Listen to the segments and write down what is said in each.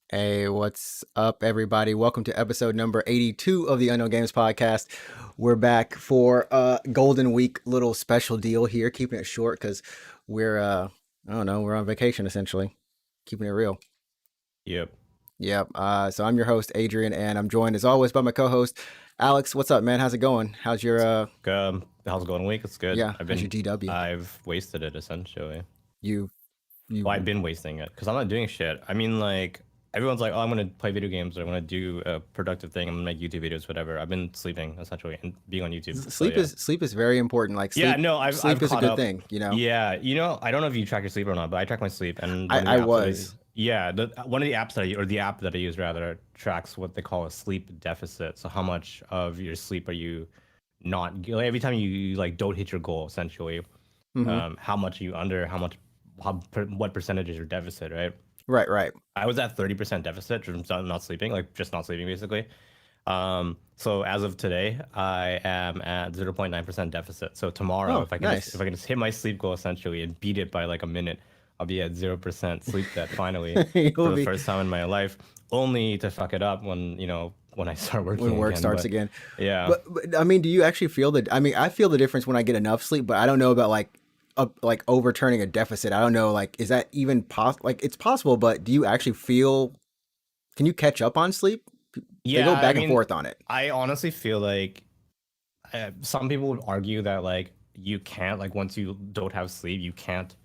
Hey, what's up, everybody? Welcome to episode number 82 of the Unknown Games Podcast. We're back for a Golden Week little special deal here, keeping it short because we're, I don't know, we're on vacation essentially, keeping it real. Yep. So I'm your host, Adrian, and I'm joined as always by my co-host, Alex. What's up, man? How's it going? How's your, How's it going week? It's good. yeah, how's your GW? I've wasted it essentially. Well, I've been wasting it because I'm not doing shit. I mean, like, everyone's like, oh, I'm going to play video games or I'm going to do a productive thing. I'm going to make YouTube videos, whatever. I've been sleeping essentially and being on YouTube. Sleep is very important. Like, sleep, sleep is a good thing, you know? Yeah. I don't know if you track your sleep or not, but I track my sleep. And I was. One of the apps the app that I use rather tracks what they call a sleep deficit. So how much of your sleep are you not, like, every time you like don't hit your goal, essentially, how much are you under, what percentage is your deficit, right? Right. I was at 30% deficit from not sleeping, like just not sleeping basically. So as of today, I am at 0.9% deficit. So tomorrow, if I can just hit my sleep goal essentially and beat it by like a minute, I'll be at 0% sleep debt finally for the first time in my life. Only to fuck it up when I start working. When work starts again. Yeah. But I mean, do you actually feel I feel the difference when I get enough sleep, but I don't know about like overturning a deficit. I don't know, like, is that even possible? Like, it's possible, but do you actually can you catch up on sleep? Yeah, they go back and forth on it. I honestly feel like some people would argue that like you can't, like, once you don't have sleep, you can't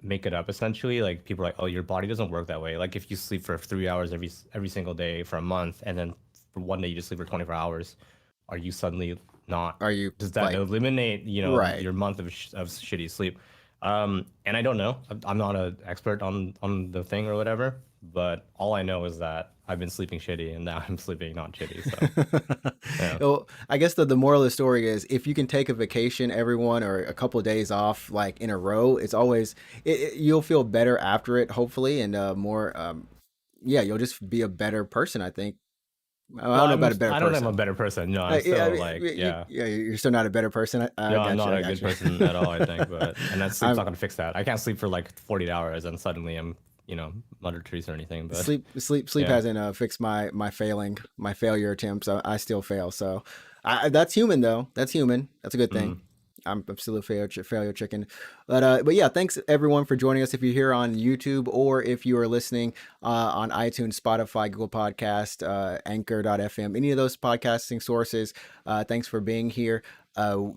make it up essentially. Like, people are like, oh, your body doesn't work that way. Like, if you sleep for 3 hours every single day for a month, and then for one day you just sleep for 24 hours, are you suddenly not? Does that eliminate your month of shitty sleep? And I don't know. I'm not an expert on the thing or whatever, but all I know is that I've been sleeping shitty and now I'm sleeping not shitty. So yeah. Well, I guess the moral of the story is, if you can take a vacation, everyone, or a couple of days off like in a row, it's always you'll feel better after it, hopefully, and you'll just be a better person, I think. I don't know about a better person. I don't know if I'm a better person. No, I'm still you're still not a better person. I'm not a good person at all, I think. And that sleep's not gonna fix that. I can't sleep for like 40 hours and suddenly I'm, Mother Teresa or anything. But sleep hasn't fixed my failure attempts. I still fail. So that's human though. That's human. That's a good thing. I'm still a failure chicken. But yeah, thanks everyone for joining us. If you're here on YouTube or if you are listening on iTunes, Spotify, Google Podcast, Anchor.fm, any of those podcasting sources, thanks for being here.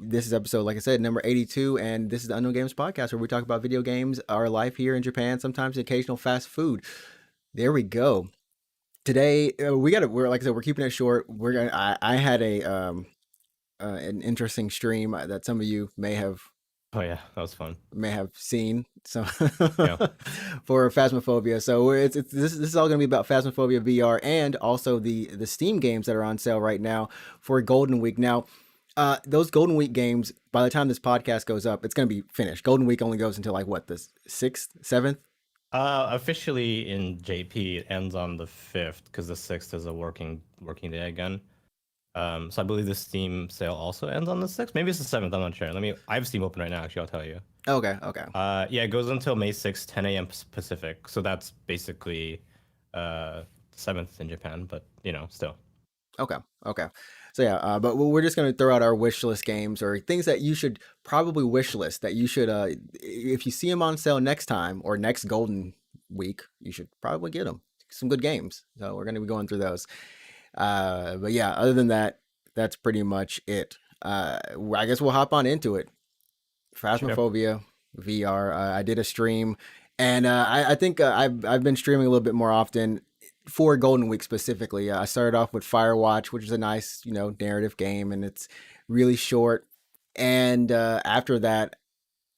This is episode, like I said, number 82, and this is the Unknown Games Podcast, where we talk about video games, our life here in Japan, sometimes the occasional fast food. There we go. Today, we're like I said, we're keeping it short. I had an interesting stream that some of you may have. Oh yeah, that was fun. May have seen for Phasmophobia. So this is all going to be about Phasmophobia VR and also the Steam games that are on sale right now for Golden Week. Now, those Golden Week games, by the time this podcast goes up, it's going to be finished. Golden Week only goes until like what, the 6th, 7th? Officially in JP it ends on the 5th because the 6th is a working day again. So I believe the Steam sale also ends on the 6th. Maybe it's the 7th. I'm not sure. I have Steam open right now. Actually, I'll tell you. Okay. Yeah, it goes until May 6th, 10 a.m. Pacific. So that's basically 7th in Japan, but still. Okay. So yeah, but we're just going to throw out our wish list games or things that you should probably wish list that you should, if you see them on sale next time or next Golden Week, you should probably get them. Some good games. So we're going to be going through those. But yeah, other than that, that's pretty much it. I guess we'll hop on into it. Phasmophobia VR. I did a stream And I think I've been streaming a little bit more often for Golden Week specifically. I started off with Firewatch, which is a nice, narrative game, and it's really short. And after that,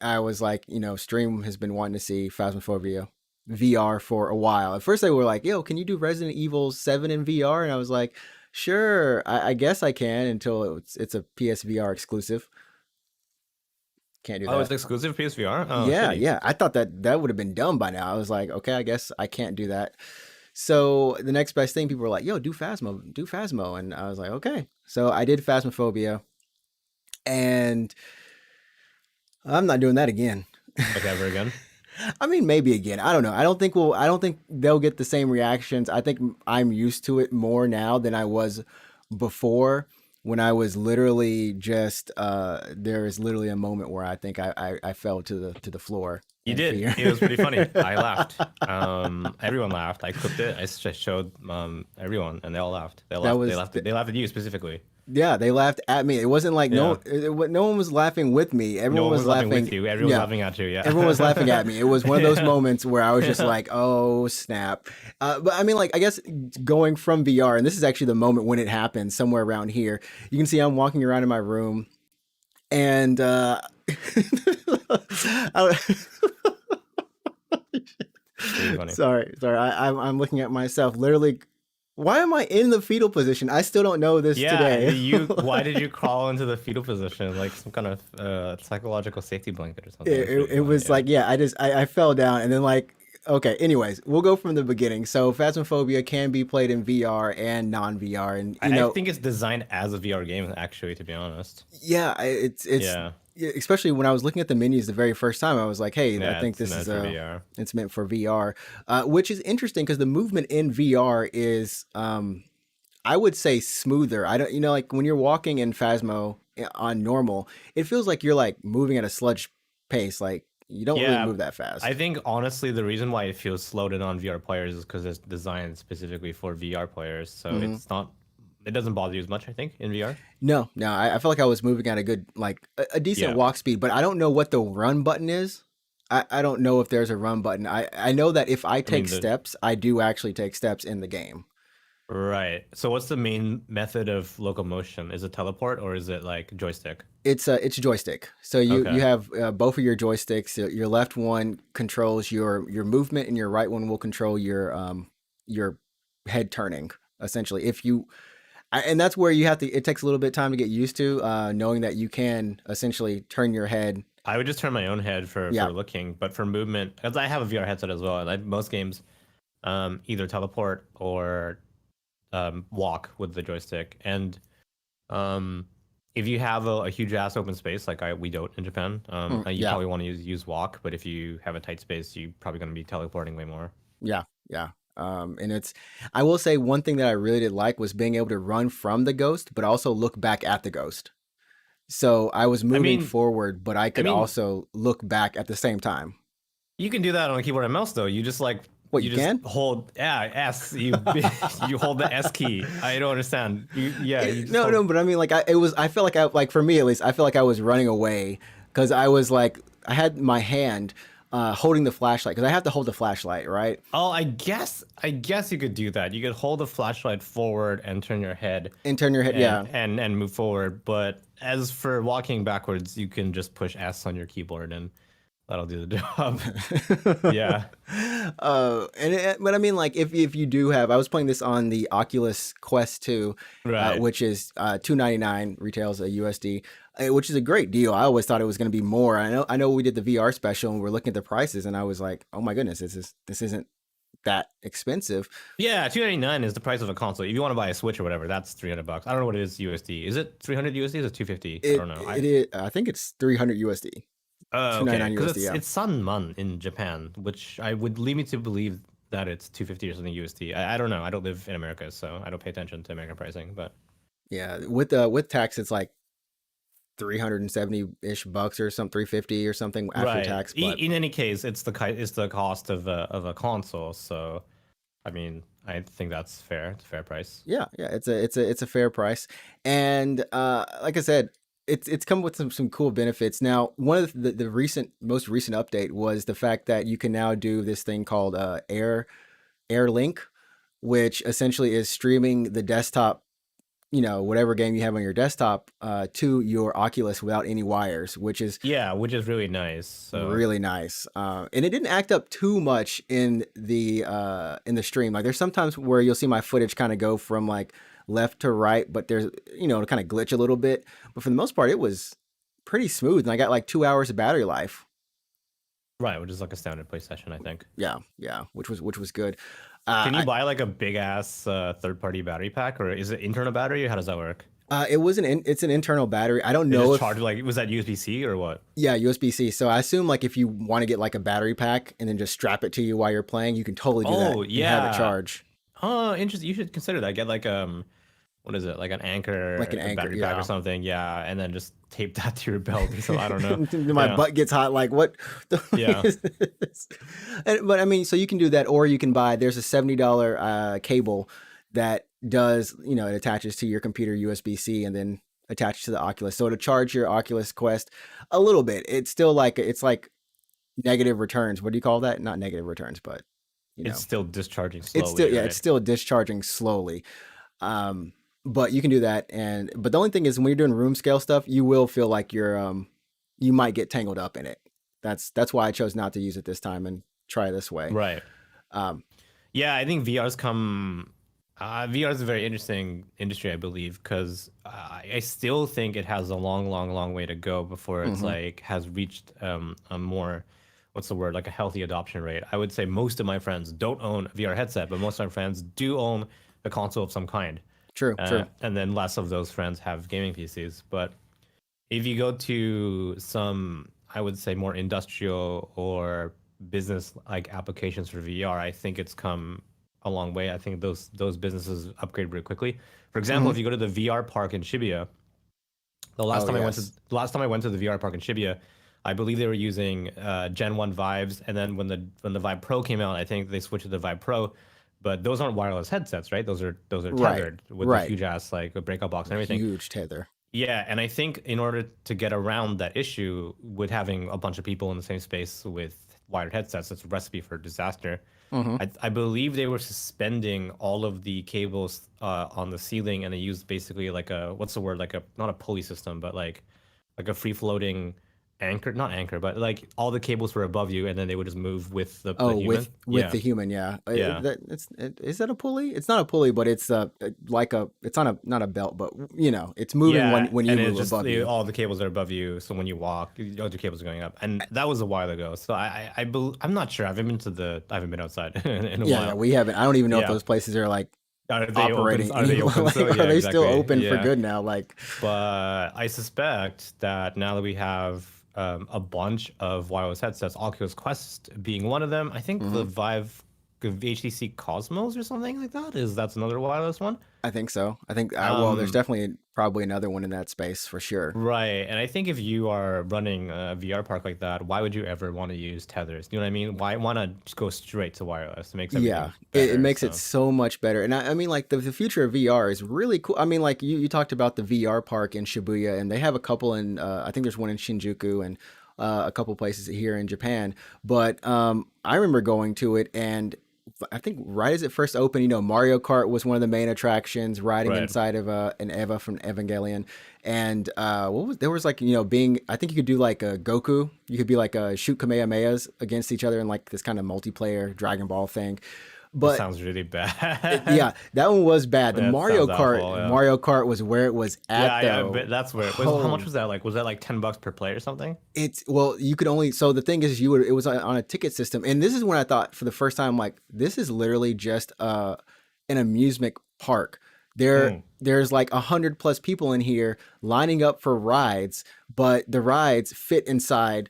I was like, Stream has been wanting to see Phasmophobia VR for a while. At first, they were like, "Yo, can you do Resident Evil 7 in VR?" And I was like, "Sure, I guess I can." Until it's a PSVR exclusive. Can't do Oh, it's that. exclusive PSVR. Oh, Yeah, shitty. yeah. I thought that would have been done by now. I was like, okay, I guess I can't do that. So the next best thing, people were like, "Yo, do Phasmo," and I was like, okay. So I did Phasmophobia, and I'm not doing that again. Like ever again? I mean, maybe again. I don't know. I don't think they'll get the same reactions. I think I'm used to it more now than I was before when I was literally just there is literally a moment where I think I fell to the floor You in did. fear. It was pretty funny. I laughed. Everyone laughed. I clipped it. I just showed everyone, and they all laughed. They That laughed. They was laughed. They laughed at you specifically. Yeah, they laughed at me. It wasn't like Yeah. no one was laughing with me. No Everyone one was was laughing laughing. with you. Everyone was Yeah, laughing at you. everyone was laughing Yeah. at me. It was one of those Yeah. moments where I was just Yeah. like, "Oh snap!" But I mean, like, I guess going from VR, and this is actually the moment when it happened, somewhere around here. You can see I'm walking around in my room, and I- Pretty funny. sorry, I'm looking at myself, literally. Why am I in the fetal position? I still don't know this Yeah, today. why did you crawl into the fetal position like some kind of psychological safety blanket or something? It's pretty It funny, was like, yeah, I fell down, and then like, okay, anyways, we'll go from the beginning. So Phasmophobia can be played in VR and non-VR, and I think it's designed as a VR game, actually, to be honest. yeah, it's Yeah. especially when I was looking at the menus the very first time, I was like, hey, I Yeah, think it's this meant is for VR. it's meant for VR, which is interesting because the movement in VR is I would say smoother. I don't, like when you're walking in Phasmo on normal, it feels like you're like moving at a sludge pace. Like you don't really Yeah, move that I fast. think honestly the reason why it feels slow to non-VR players is because it's designed specifically for VR players, so Hmm. it doesn't bother you as much, I think, in VR. No, no, I felt like I was moving at a good, like a decent Yeah. walk speed, but I don't know what the run button is. I don't know if there's a run button. I know that if I I take mean the steps, I do actually take steps in the game. Right. So what's the main method of locomotion? Is it teleport or is it like joystick? It's joystick. So you Okay. have both of your joysticks. Your left one controls your movement, and your right one will control your head turning. Essentially, and that's where you have to. It takes a little bit of time to get used to knowing that you can essentially turn your head. I would just turn my own head Yeah, for looking, but for movement, because I have a VR headset as well, and most games either teleport or walk with the joystick. And um, if you have a huge ass open space like we don't in Japan, you yeah, probably want to use walk. But if you have a tight space, you're probably going to be teleporting way more. yeah, yeah. And I will say one thing that I really did like was being able to run from the ghost, but also look back at the ghost. So I was I moving mean, forward, but I I could mean, also look back at the same time. you can do that on a keyboard and mouse though. What, You you just can? hold S. You you hold the S key. I don't understand. You just No, no, hold. but I mean, like, I felt like like, for me at least, I felt like I was running away because I was like, I had my hand holding the flashlight because I have to hold the flashlight, right? Oh, I guess you could do that. You could hold the flashlight forward and turn your head And turn your head, yeah. and move forward. But as for walking backwards, you can just push S on your keyboard and that'll do the job. Yeah. But I mean, like, if you do have, I was playing this on the Oculus Quest 2, Right. which is $299 retails a USD, which is a great deal. I always thought it was going to be more. I know we did the VR special and we're looking at the prices, and I was like, oh my goodness, this isn't that expensive. Yeah, 299 is the price of a console. If you want to buy a Switch or whatever, that's $300. I don't know what it is USD. Is it 300 USD? Is it 250? I don't know. It is. I think it's 300 USD, Okay, 299 because USD. Yeah, it's Sanman in Japan, which I would lead me to believe that it's 250 or something USD. I don't know. I don't live in America, so I don't pay attention to American pricing. But yeah. With tax, it's like 370 ish bucks or something, 350 or something after right. tax. But In any case, it's the cost of a console. So I mean, I think that's fair. It's a fair price. yeah, yeah, it's a fair price. And like I said, it's come with some cool benefits. Now, one of the most recent update was the fact that you can now do this thing called Air Link, which essentially is streaming the desktop, whatever game you have on your desktop, to your Oculus without any wires, which is Yeah, which is really nice. So really nice. And it didn't act up too much in the stream. Like there's sometimes where you'll see my footage kind of go from like left to right, but there's to kind of glitch a little bit. But for the most part, it was pretty smooth, and I got like 2 hours of battery life. right, which is like a standard PlayStation, I think. Yeah, yeah, which was good. Can you I, buy like a big ass third-party battery pack, or is it internal battery? Or how does that work? it's an internal battery. I don't It know just if charged like was that USB-C or what? yeah, USB-C. So I assume like if you want to get like a battery pack and then just strap it to you while you're playing, you can totally do that Oh and have it yeah. charge Oh, interesting. You should consider that. Get like what is it? Like an like anchor an anchor. battery pack or Yeah. something. Yeah, and then just tape that to your belt. So I don't know. My Yeah. butt gets hot. Like what? The Yeah. is this? But I mean, so you can do that, or you can buy. There's a $70 cable that does, it attaches to your computer USB-C and then attaches to the Oculus. So to charge your Oculus Quest a little bit, it's still like it's like negative returns. What do you call that? Not negative returns, but you It's know, still discharging it's still slowly, yeah, it's right? still discharging slowly. Um, but you can do that, but the only thing is when you're doing room scale stuff, you will feel like you might get tangled up in it. That's why I chose not to use it this time and try this way. Right. Um, Yeah, I think VR's come. VR is a very interesting industry, I believe, because I still think it has a long, long, long way to go before it's mhm. like has reached a more, what's the word, like a healthy adoption rate. I would say most of my friends don't own a VR headset, but most of my friends do own a console of some kind, True, true. and then less of those friends have gaming PCs. But if you go to some, I would say more industrial or business like applications for VR, I think it's come a long way. I think those businesses upgrade really quickly. For example, Hmm. if you go to the VR park in Shibuya, Oh yes. the last time I went to the VR park in Shibuya, I believe they were using Gen 1 Vives, and then when the Vive Pro came out, I think they switched to the Vive Pro. But those aren't wireless headsets, right? Those are Right, tethered with the right. huge ass like a breakout box and everything. Huge tether. Yeah, and I think in order to get around that issue with having a bunch of people in the same space with wired headsets, it's a recipe for disaster. Hmm. I believe they were suspending all of the cables on the ceiling, and they used basically like a what's the word, like a not a pulley system, but like a free floating anchor, not anchor, but like all the cables were above you, and then they would just move with the Oh, human. with Yeah, the human, yeah. yeah, Is that a pulley? It's not a pulley, but it's like it's on a not a belt, but it's moving when yeah, when you and move it's just above you. all the cables are above you, so when you walk, the other cables are going up, and that was a while ago. So I'm not sure. I haven't been outside in a Yeah, yeah, while. we haven't. I don't even know if Yeah, those places are like are they open? operating Are they anymore. open? Like, So are yeah, they still exactly. open for Yeah, good now? Like, but I suspect that now that we have a bunch of wireless headsets, Oculus Quest being one of them, I think the mhm. Vive HTC Cosmos or something like that that's another wireless one. I think so. I think well, there's Um, definitely probably another one in that space for sure. right, and I think if you are running a VR park like that, why would you ever want to use tethers? You know what I mean? Why not just go straight to wireless? It makes Yeah, everything it better. makes it So so much better. And I mean, like the future of VR is really cool. I mean, like you talked about the VR park in Shibuya, and they have a couple in. I think there's one in Shinjuku and a couple places here in Japan. But I remember going to it, and I think right as it first opened, Mario Kart was one of the main attractions, riding right, inside of an Eva from Evangelion, and what was there was like being. I think you could do like a Goku. You could be like shoot Kamehamehas against each other in like this kind of multiplayer Dragon Ball thing. that But sounds really bad. yeah, that one was bad. The That Mario sounds Kart, awful. Yeah. Mario Kart was where it was Yeah, at I bet though. that's where it was. How much Oh, was that? Like, was that like $10 per play or something? it's well, you could only. So the thing is, you would. It was on a ticket system, and this is when I thought for the first time, like, this is literally just an amusement park. Mm. There's like 100 plus people in here lining up for rides, but the rides fit inside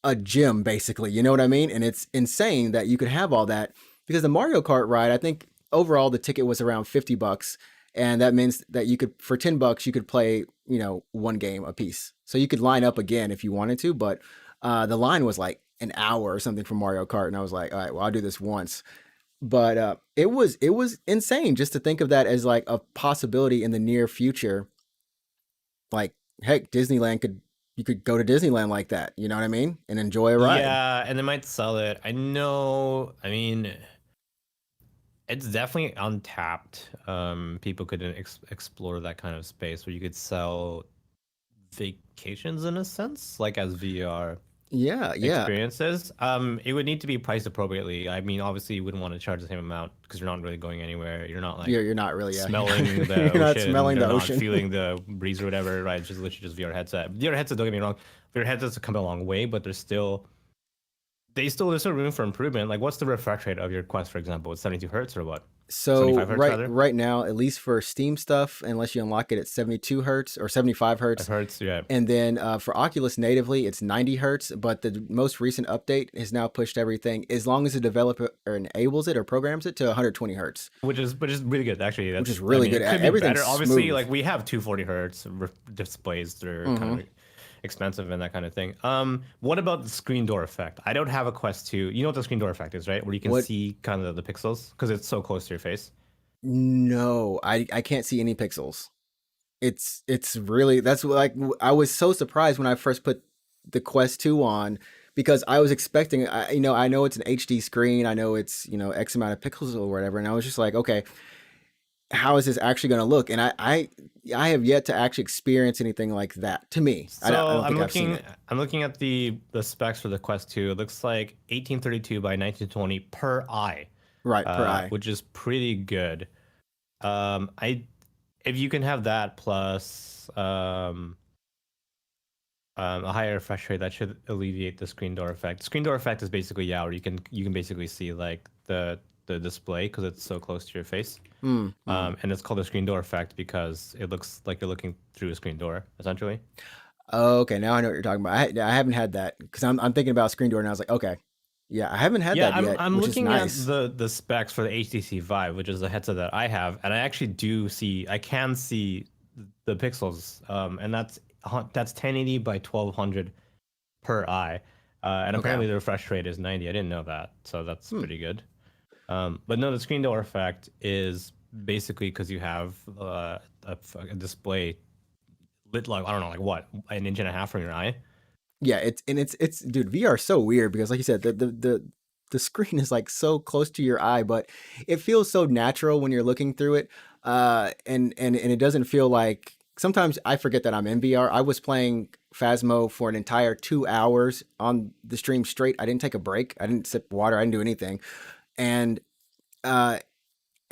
a gym basically. You know what I mean? And it's insane that you could have all that because the Mario Kart ride, I think overall the ticket was around $50, and that means that you could for $10 you could play one game a piece. So you could line up again if you wanted to, but the line was like an hour or something for Mario Kart, and I was like, all right, well I'll do this once. But it was insane just to think of that as like a possibility in the near future, like heck, Disneyland could you could go to Disneyland like that. You know what I mean? And enjoy a ride. Yeah, and they might sell it. I know. I mean, it's definitely untapped. People could explore that kind of space where you could sell vacations in a sense, like as VR Yeah, yeah. experiences. It would need to be priced appropriately. I mean, obviously, you wouldn't want to charge the same amount because you're not really going anywhere. You're not like You're not really smelling the you're not ocean. smelling You're the not ocean. feeling the breeze or whatever, right? It's just literally just VR headset. VR headset, don't get me wrong, VR headsets have come a long way, but there's still room for improvement. Like, what's the refresh rate of your Quest, for example? It's 72 hertz or what? So 75 hertz rather. right now, at least for Steam stuff, unless you unlock it at 72 hertz or 75 5 hertz, hertz, yeah. and then for Oculus natively, it's 90 hertz. But the most recent update has now pushed everything, as long as the developer enables it or programs it, to 120 hertz, Which is really good actually. which is That's I really mean good. it could be Everything's better. Obviously, smooth. like we have 240 hertz displays. They're kind of expensive and that kind of thing. What about the screen door effect? I don't have a Quest 2. You know what the screen door effect is, right? Where you can What? see kind of the pixels because it's so close to your face. No, I can't see any pixels. It's really that's like I was so surprised when I first put the Quest 2 on because I was expecting I know it's an HD screen, I know it's X amount of pixels or whatever, and I was just like, okay, how is this actually going to look? And I have yet to actually experience anything like that. To me, I So don't I'm think I've seen looking it. I'm looking at the specs for the Quest 2. It looks like 1832 by 1920 per eye, Right, per eye. which is pretty good. I if you can have that plus a higher refresh rate, that should alleviate the screen door effect. Screen door effect is basically where you can basically see like the display because it's so close to your face. Mm, mm. And it's called the screen door effect because it looks like you're looking through a screen door essentially. Oh, okay, now I know what you're talking about. I haven't had that because I'm thinking about screen door and I was like, okay, yeah, I haven't had Yeah, that I'm yet, I'm which is looking at nice. the specs for the HTC Vive, which is the headset that I have, and I actually I can see the pixels, and that's 1080 by 1200 per eye, and Okay. apparently the refresh rate is 90. I didn't know that, so that's Hmm. pretty good. But no, the screen door effect is basically because you have a display lit like I don't know, like what, an inch and a half from your eye. Yeah, it's dude, VR is so weird because like you said, the screen is like so close to your eye, but it feels so natural when you're looking through it. And it doesn't feel like sometimes I forget that I'm in VR. I was playing Phasmo for an entire 2 hours on the stream straight. I didn't take a break. I didn't sip water. I didn't do anything. And uh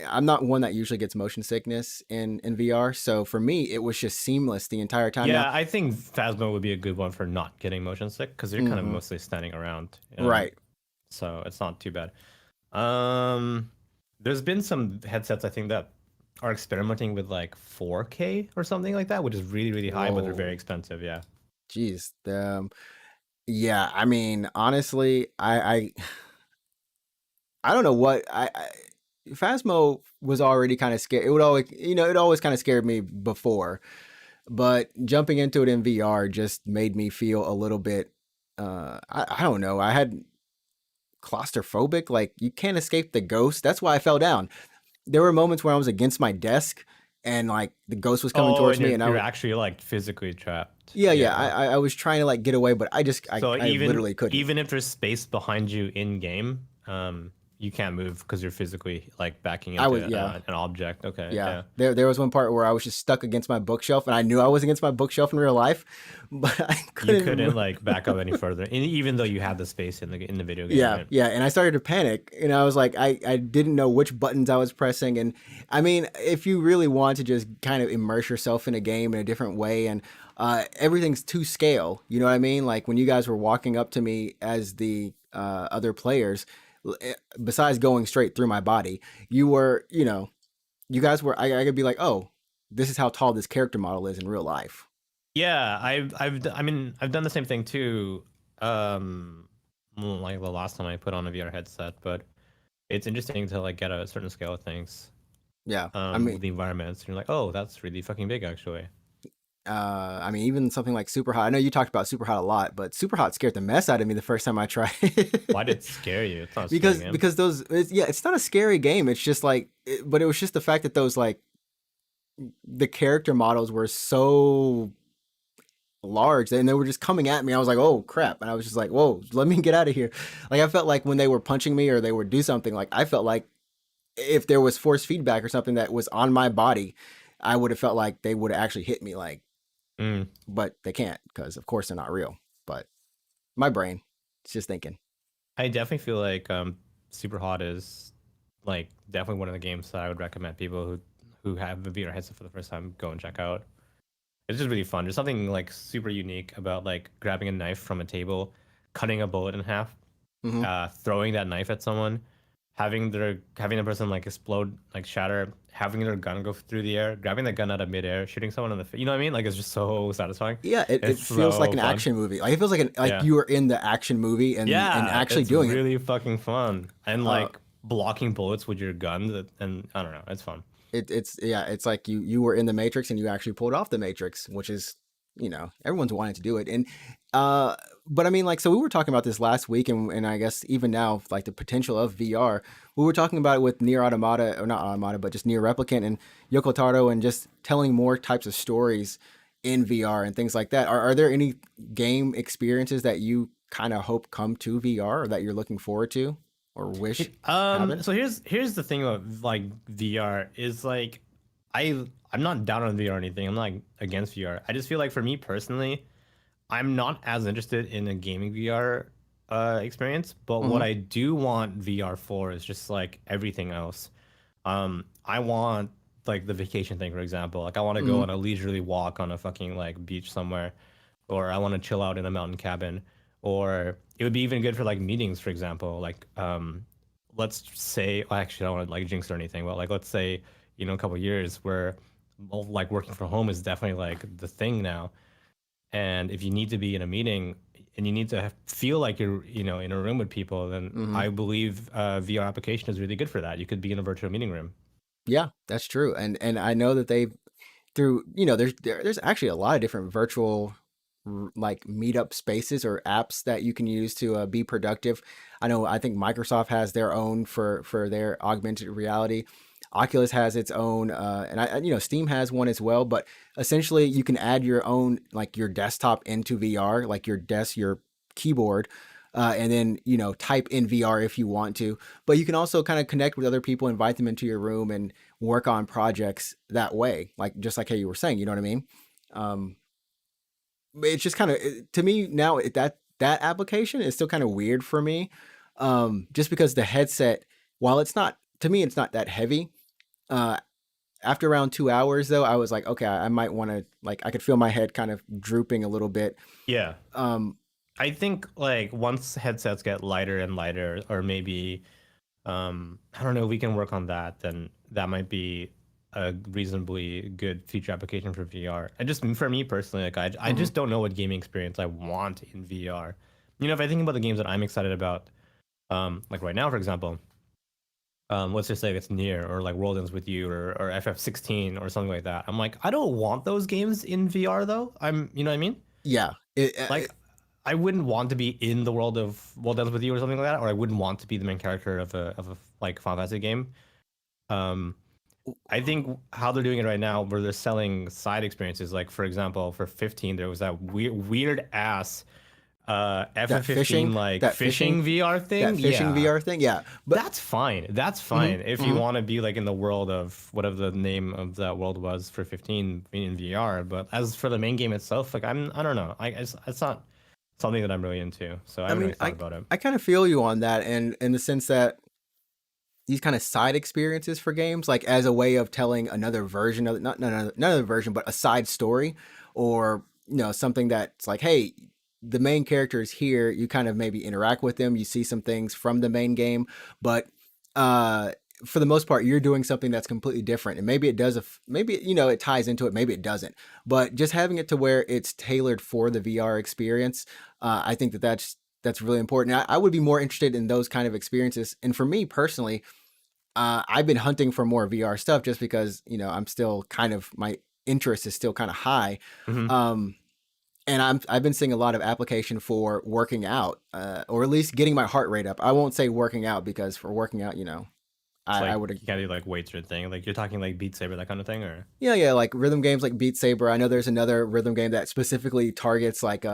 I'm not one that usually gets motion sickness in VR. So for me, it was just seamless the entire time. Now, Yeah, I think Phasmo would be a good one for not getting motion sick because you're kind of mhm, mostly standing around, right. so it's not too bad. Um, there's been some headsets I think that are experimenting with like 4K or something like that, which is really really high, but they're very Whoa. expensive. Yeah. Jeez. Yeah, I mean, honestly, I don't know what Phasmo was already kind of scared. It would always, it always kind of scared me before, but jumping into it in VR just made me feel a little bit. I don't know. I had claustrophobic. Like you can't escape the ghost. That's why I fell down. There were moments where I was against my desk and like the ghost was coming Oh, towards and me, you're and you're actually like physically trapped. yeah, yeah. Yeah. I was trying to like get away, but So I even literally couldn't. even if there's space behind you in game, you can't move because you're physically like backing I into was yeah. an object. Okay, Yeah, yeah. there was one part where I was just stuck against my bookshelf, and I knew I was against my bookshelf in real life, but I You couldn't. couldn't like back up any further, and even though you had the space in the video game, Yeah, right? yeah, and I started to panic, and I was like, I didn't know which buttons I was pressing, and I mean, if you really want to just kind of immerse yourself in a game in a different way, and everything's to scale, you know what I mean? Like when you guys were walking up to me as the other players, besides going straight through my body, you were, you guys were, I could be like, oh, this is how tall this character model is in real life. Yeah, I mean I've done the same thing too. Like the last time I put on a VR headset, but it's interesting to like get a certain scale of things. Yeah, I mean, With the environments, and you're like, oh, that's really fucking big actually. even something like Super Hot. I know you talked about Super Hot a lot, but Super Hot scared the mess out of me the first time I tried Why did it. it scare you? It's not a scary game. Because yeah, it's not a scary game. It's just like, but it was just the fact that those like the character models were so large, and they were just coming at me. I was like, oh crap, and I was just like, whoa, let me get out of here. Like I felt like when they were punching me or they would do something, like I felt like if there was force feedback or something that was on my body, I would have felt like they would have actually hit me. Like, Mm. but they can't because of course they're not real. But my brain, it's just thinking. I definitely feel like Super Hot is like definitely one of the games that I would recommend people who have the VR headset for the first time go and check out. It's just really fun. There's something like super unique about like grabbing a knife from a table, cutting a bullet in half, Hmm. throwing that knife at someone, having the person like explode, like shatter, having their gun go through the air, grabbing the gun out of midair, shooting someone in the face. You know what I mean? Like it's just so satisfying. Yeah, It's it feels like so an fun. action movie. Like it feels like like Yeah. you were in the action movie and Yeah, actually it's doing it. really fucking fun. And Uh, like blocking bullets with your gun and I don't know, it's fun. it's yeah, it's like you were in the Matrix and you actually pulled off the Matrix, which is everyone's wanting to do it. And uh, but I mean, like, so we were talking about this last week, and I guess even now, like the potential of VR. We were talking about it with Near Automata, or not Automata, but just Near Replicant and Yoko Taro, and just telling more types of stories in VR and things like that. Are there any game experiences that you kind of hope come to VR or that you're looking forward to or wish happen? So here's the thing about like VR is like I'm not down on VR or anything. I'm not against VR. I just feel like for me personally, I'm not as interested in a gaming VR experience, but what Mm-hmm. I do want VR for is just like everything else. I want like the vacation thing, for example. Like I want to go Mm-hmm. on a leisurely walk on a fucking like beach somewhere, or I want to chill out in a mountain cabin, or it would be even good for like meetings, for example. Like let's say, well, actually, I don't want to like jinx or anything, but like let's say a couple of years where well, like working from home is definitely like the thing now, and if you need to be in a meeting and you need to feel like you're in a room with people, then Mm-hmm. I believe VR application is really good for that. You could be in a virtual meeting room. Yeah, that's true. And I know that they through there's actually a lot of different virtual like meetup spaces or apps that you can use to be productive. I think Microsoft has their own for their augmented reality. Oculus has its own, and Steam has one as well. But essentially, you can add your own like your desktop into VR, like your keyboard, and then type in VR if you want to. But you can also kind of connect with other people, invite them into your room, and work on projects that way, like just like how you were saying. You know what I mean? Um, it's just kind of to me now that application is still kind of weird for me, just because the headset, while it's not to me, it's not that heavy. Uh, After around 2 hours, though, I was like, okay, I might want to like I could feel my head kind of drooping a little bit. Yeah, Um, I think like once headsets get lighter and lighter, or maybe I don't know, we can work on that, then that might be a reasonably good future application for VR. And just for me personally, like I mhm. just don't know what gaming experience I want in VR. If I think about the games that I'm excited about, like right now, for example, let's just say it's near or like World Ends with You or FF16 or something like that. I'm like, I don't want those games in VR though. You know what I mean? Yeah, Like, I wouldn't want to be in the world of World Ends with You or something like that, or I wouldn't want to be the main character of a like Final Fantasy game. Um, I think how they're doing it right now, where they're selling side experiences, like for example, for 15, there was that weird ass that FF15 fishing, like that fishing, fishing VR that thing. fishing Yeah, VR thing. Yeah, but that's fine. That's mhm, fine. If you mhm. want to be like in the world of whatever the name of that world was for 15 in VR, but as for the main game itself, like I don't know. It's not something that I'm really into. So I I haven't mean, really thought about it. I kind of feel you on that, and in the sense that these kind of side experiences for games, like as a way of telling another version of not another version, but a side story, or something that's like, hey, the main character is here. You kind of maybe interact with them. You see some things from the main game, but uh, for the most part, you're doing something that's completely different. And maybe it does, maybe it ties into it, maybe it doesn't. But just having it to where it's tailored for the VR experience, I think that's really important. I would be more interested in those kind of experiences. And for me personally, I've been hunting for more VR stuff just because I'm still kind of my interest is still kind of high, Hmm. um, and I've been seeing a lot of application for working out, or at least getting my heart rate up. I won't say working out because for working out, It's I like would. you can't do like weights or anything. Like you're talking like Beat Saber, that kind of thing, or Yeah, like rhythm games like Beat Saber. I know there's another rhythm game that specifically targets like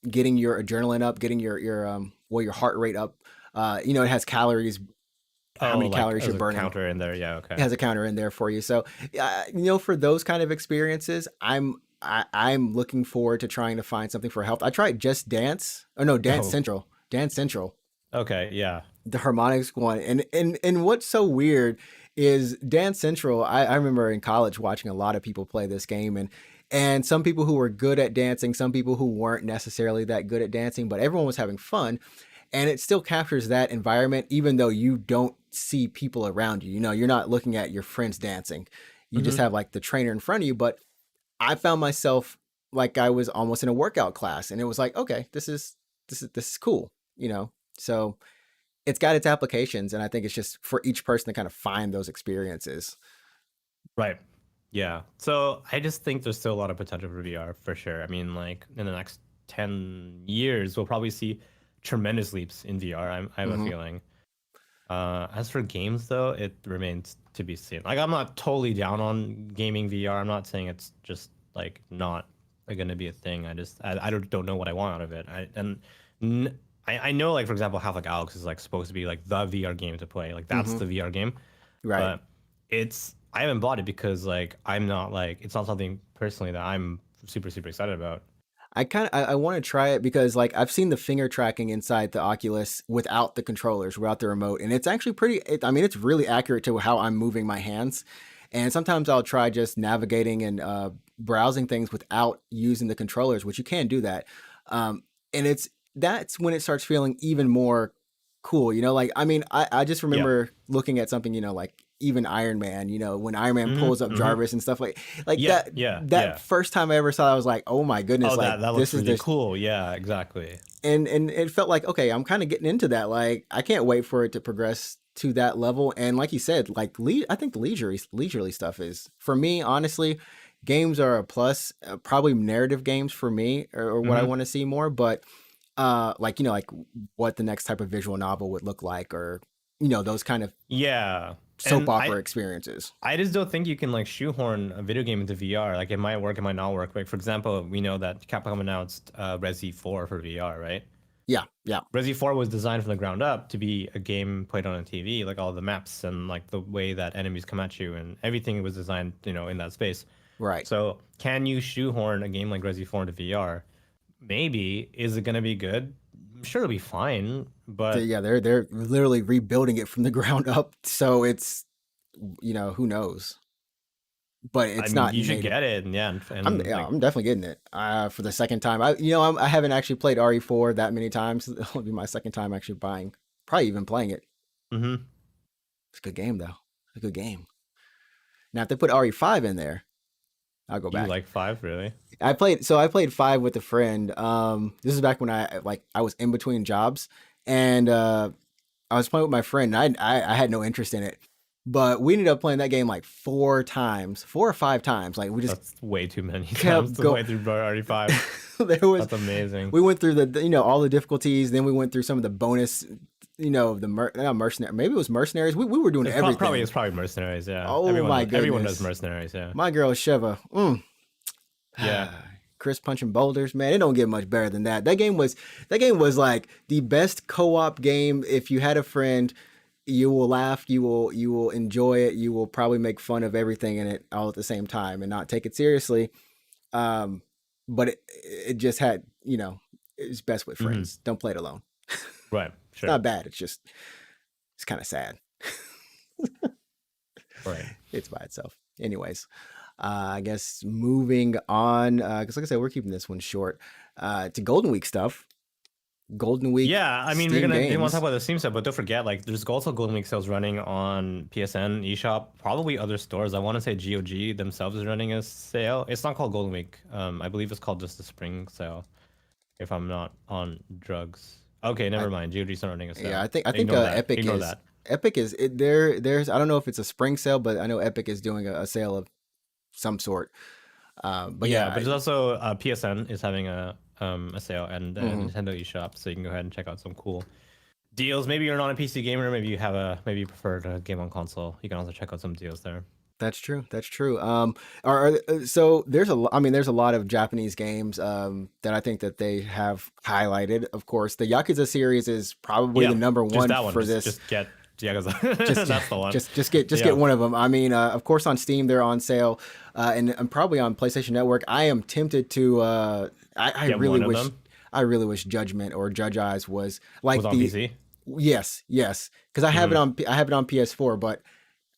getting your adrenaline up, getting your heart rate up. It has calories, how oh, many like calories as you're a burning. counter in there. Yeah, It okay. has a counter in there for you. So, for those kind of experiences, I'm looking forward to trying to find something for health. I tried Just Dance. Oh no, Dance Oh, Central. Dance Central, okay, yeah. the harmonics one. And what's so weird is Dance Central. I remember in college watching a lot of people play this game, and some people who were good at dancing, some people who weren't necessarily that good at dancing, but everyone was having fun. And it still captures that environment, even though you don't see people around you. You're not looking at your friends dancing. You just Mm-hmm. have like the trainer in front of you. But I found myself like I was almost in a workout class, and it was like, okay, this is cool. So it's got its applications, and I think it's just for each person to kind of find those experiences. Right. Yeah. So I just think there's still a lot of potential for VR for sure. I mean, like in the next 10 years, we'll probably see tremendous leaps in VR. I have a Hmm. feeling. As for games, though, it remains to be seen. Like, I'm not totally down on gaming VR. I'm not saying it's just like not going to be a thing. I don't know what I want out of it. I know, like for example, Half-Life Alex is like supposed to be like the VR game to play. Like that's Hmm. the VR game, Right. but I haven't bought it because like I'm not like it's not something personally that I'm super excited about. I want to try it because like I've seen the finger tracking inside the Oculus without the controllers, without the remote, and it's actually I mean, it's really accurate to how I'm moving my hands. And sometimes I'll try just navigating and browsing things without using the controllers, which you can do that. And that's when it starts feeling even more cool. Like I mean, I just Yeah. remember looking at something, like even Iron Man, when Iron Man pulls up Mm-hmm. Jarvis and stuff like Yeah. that. Yeah. That Yeah. first time I ever saw it, I was like, oh my goodness, Oh, like that this looks is really this. cool. Yeah. Exactly. And it felt like, okay, I'm kind of getting into that. Like I can't wait for it to progress to that level. And like you said, like I think the leisurely stuff is for me, honestly, games are a plus. Probably narrative games for me, or what I Mm-hmm. want to see more. But like like what the next type of visual novel would look like, or those kind of Yeah. soap And opera experiences. I just don't think you can like shoehorn a video game into VR. Like it might work, it might not work. Like for example, we know that Capcom announced Resi 4 for VR, right? Yeah, yeah, Resi 4 was designed from the ground up to be a game played on a TV, like all the maps and like the way that enemies come at you and everything was designed, in that space. right. So, can you shoehorn a game like Resi 4 into VR? Maybe. Is it going to be good? I'm sure it'll be fine, but Yeah, they're literally rebuilding it from the ground up. So it's who knows, but I it's mean, not you should native. get it. And yeah, I'm and yeah, like, I'm definitely getting it for the second time. I haven't actually played RE4 that many times. It'll be my second time actually buying, probably even playing it. hmm It's a good game though. It's a good game. Now if they put RE5 in there, I'll go you back. like 5, really? I played 5 with a friend. This is back when I was in between jobs, and I was playing with my friend. And I had no interest in it, but we ended up playing that game like 4 times, 4 or 5 times. Like we just That's way too many times kept to going. play through RE5. there was That's amazing. We went through the all the difficulties. Then we went through some of the bonus. Not mercenary. Maybe it was mercenaries. We were doing Probably everything. it's probably mercenaries. Yeah, Oh my everyone does goodness, mercenaries. Yeah, my girl Shiva. yeah. Chris punching boulders, man. It don't get much better than that. That game was like the best co-op game. If you had a friend, you will laugh, you will enjoy it, you will probably make fun of everything in it all at the same time and not take it seriously. Um, but it just had, it's best with hmm friends. Don't play it alone. Right. It's Sure. not bad. It's kind of sad. Right. It's by itself. Anyways, I guess moving on, because like I said, we're keeping this one short. To Golden Week stuff. Golden Week Yeah, I mean, Steam we want to talk games. about the Steam stuff, but don't forget, like, there's also Golden Week sales running on PSN, eShop, probably other stores. I want to say GOG themselves is running a sale. It's not called Golden Week. I believe it's called just the Spring Sale, if I'm not on drugs. Okay, I never mind. GOG's not running a Yeah, I sale. think I think Ignore that. Epic Ignore is that. Epic is it, there's I don't know if it's a spring sale, but I know Epic is doing a sale of some sort. But Yeah, yeah, but there's also PSN is having a sale and mhm. Nintendo eShop, so you can go ahead and check out some cool Deals. Maybe you're not a PC gamer. Maybe you have a maybe you prefer to game on console. You can also check out some deals there. That's true. That's true. So I mean, there's a lot of Japanese games that I think that they have highlighted. Of course, the Yakuza series is probably the Yeah, number just one that one. for this. Just get Yakuza. Just That's the one. just Yeah. get one of them. I mean, of course, on Steam they're on sale, and probably on PlayStation Network. I am tempted to. I Get really one of wish. them. I really wish Judgment or Judge Eyes was Was like on the PC. yes, because I have it on PS4, but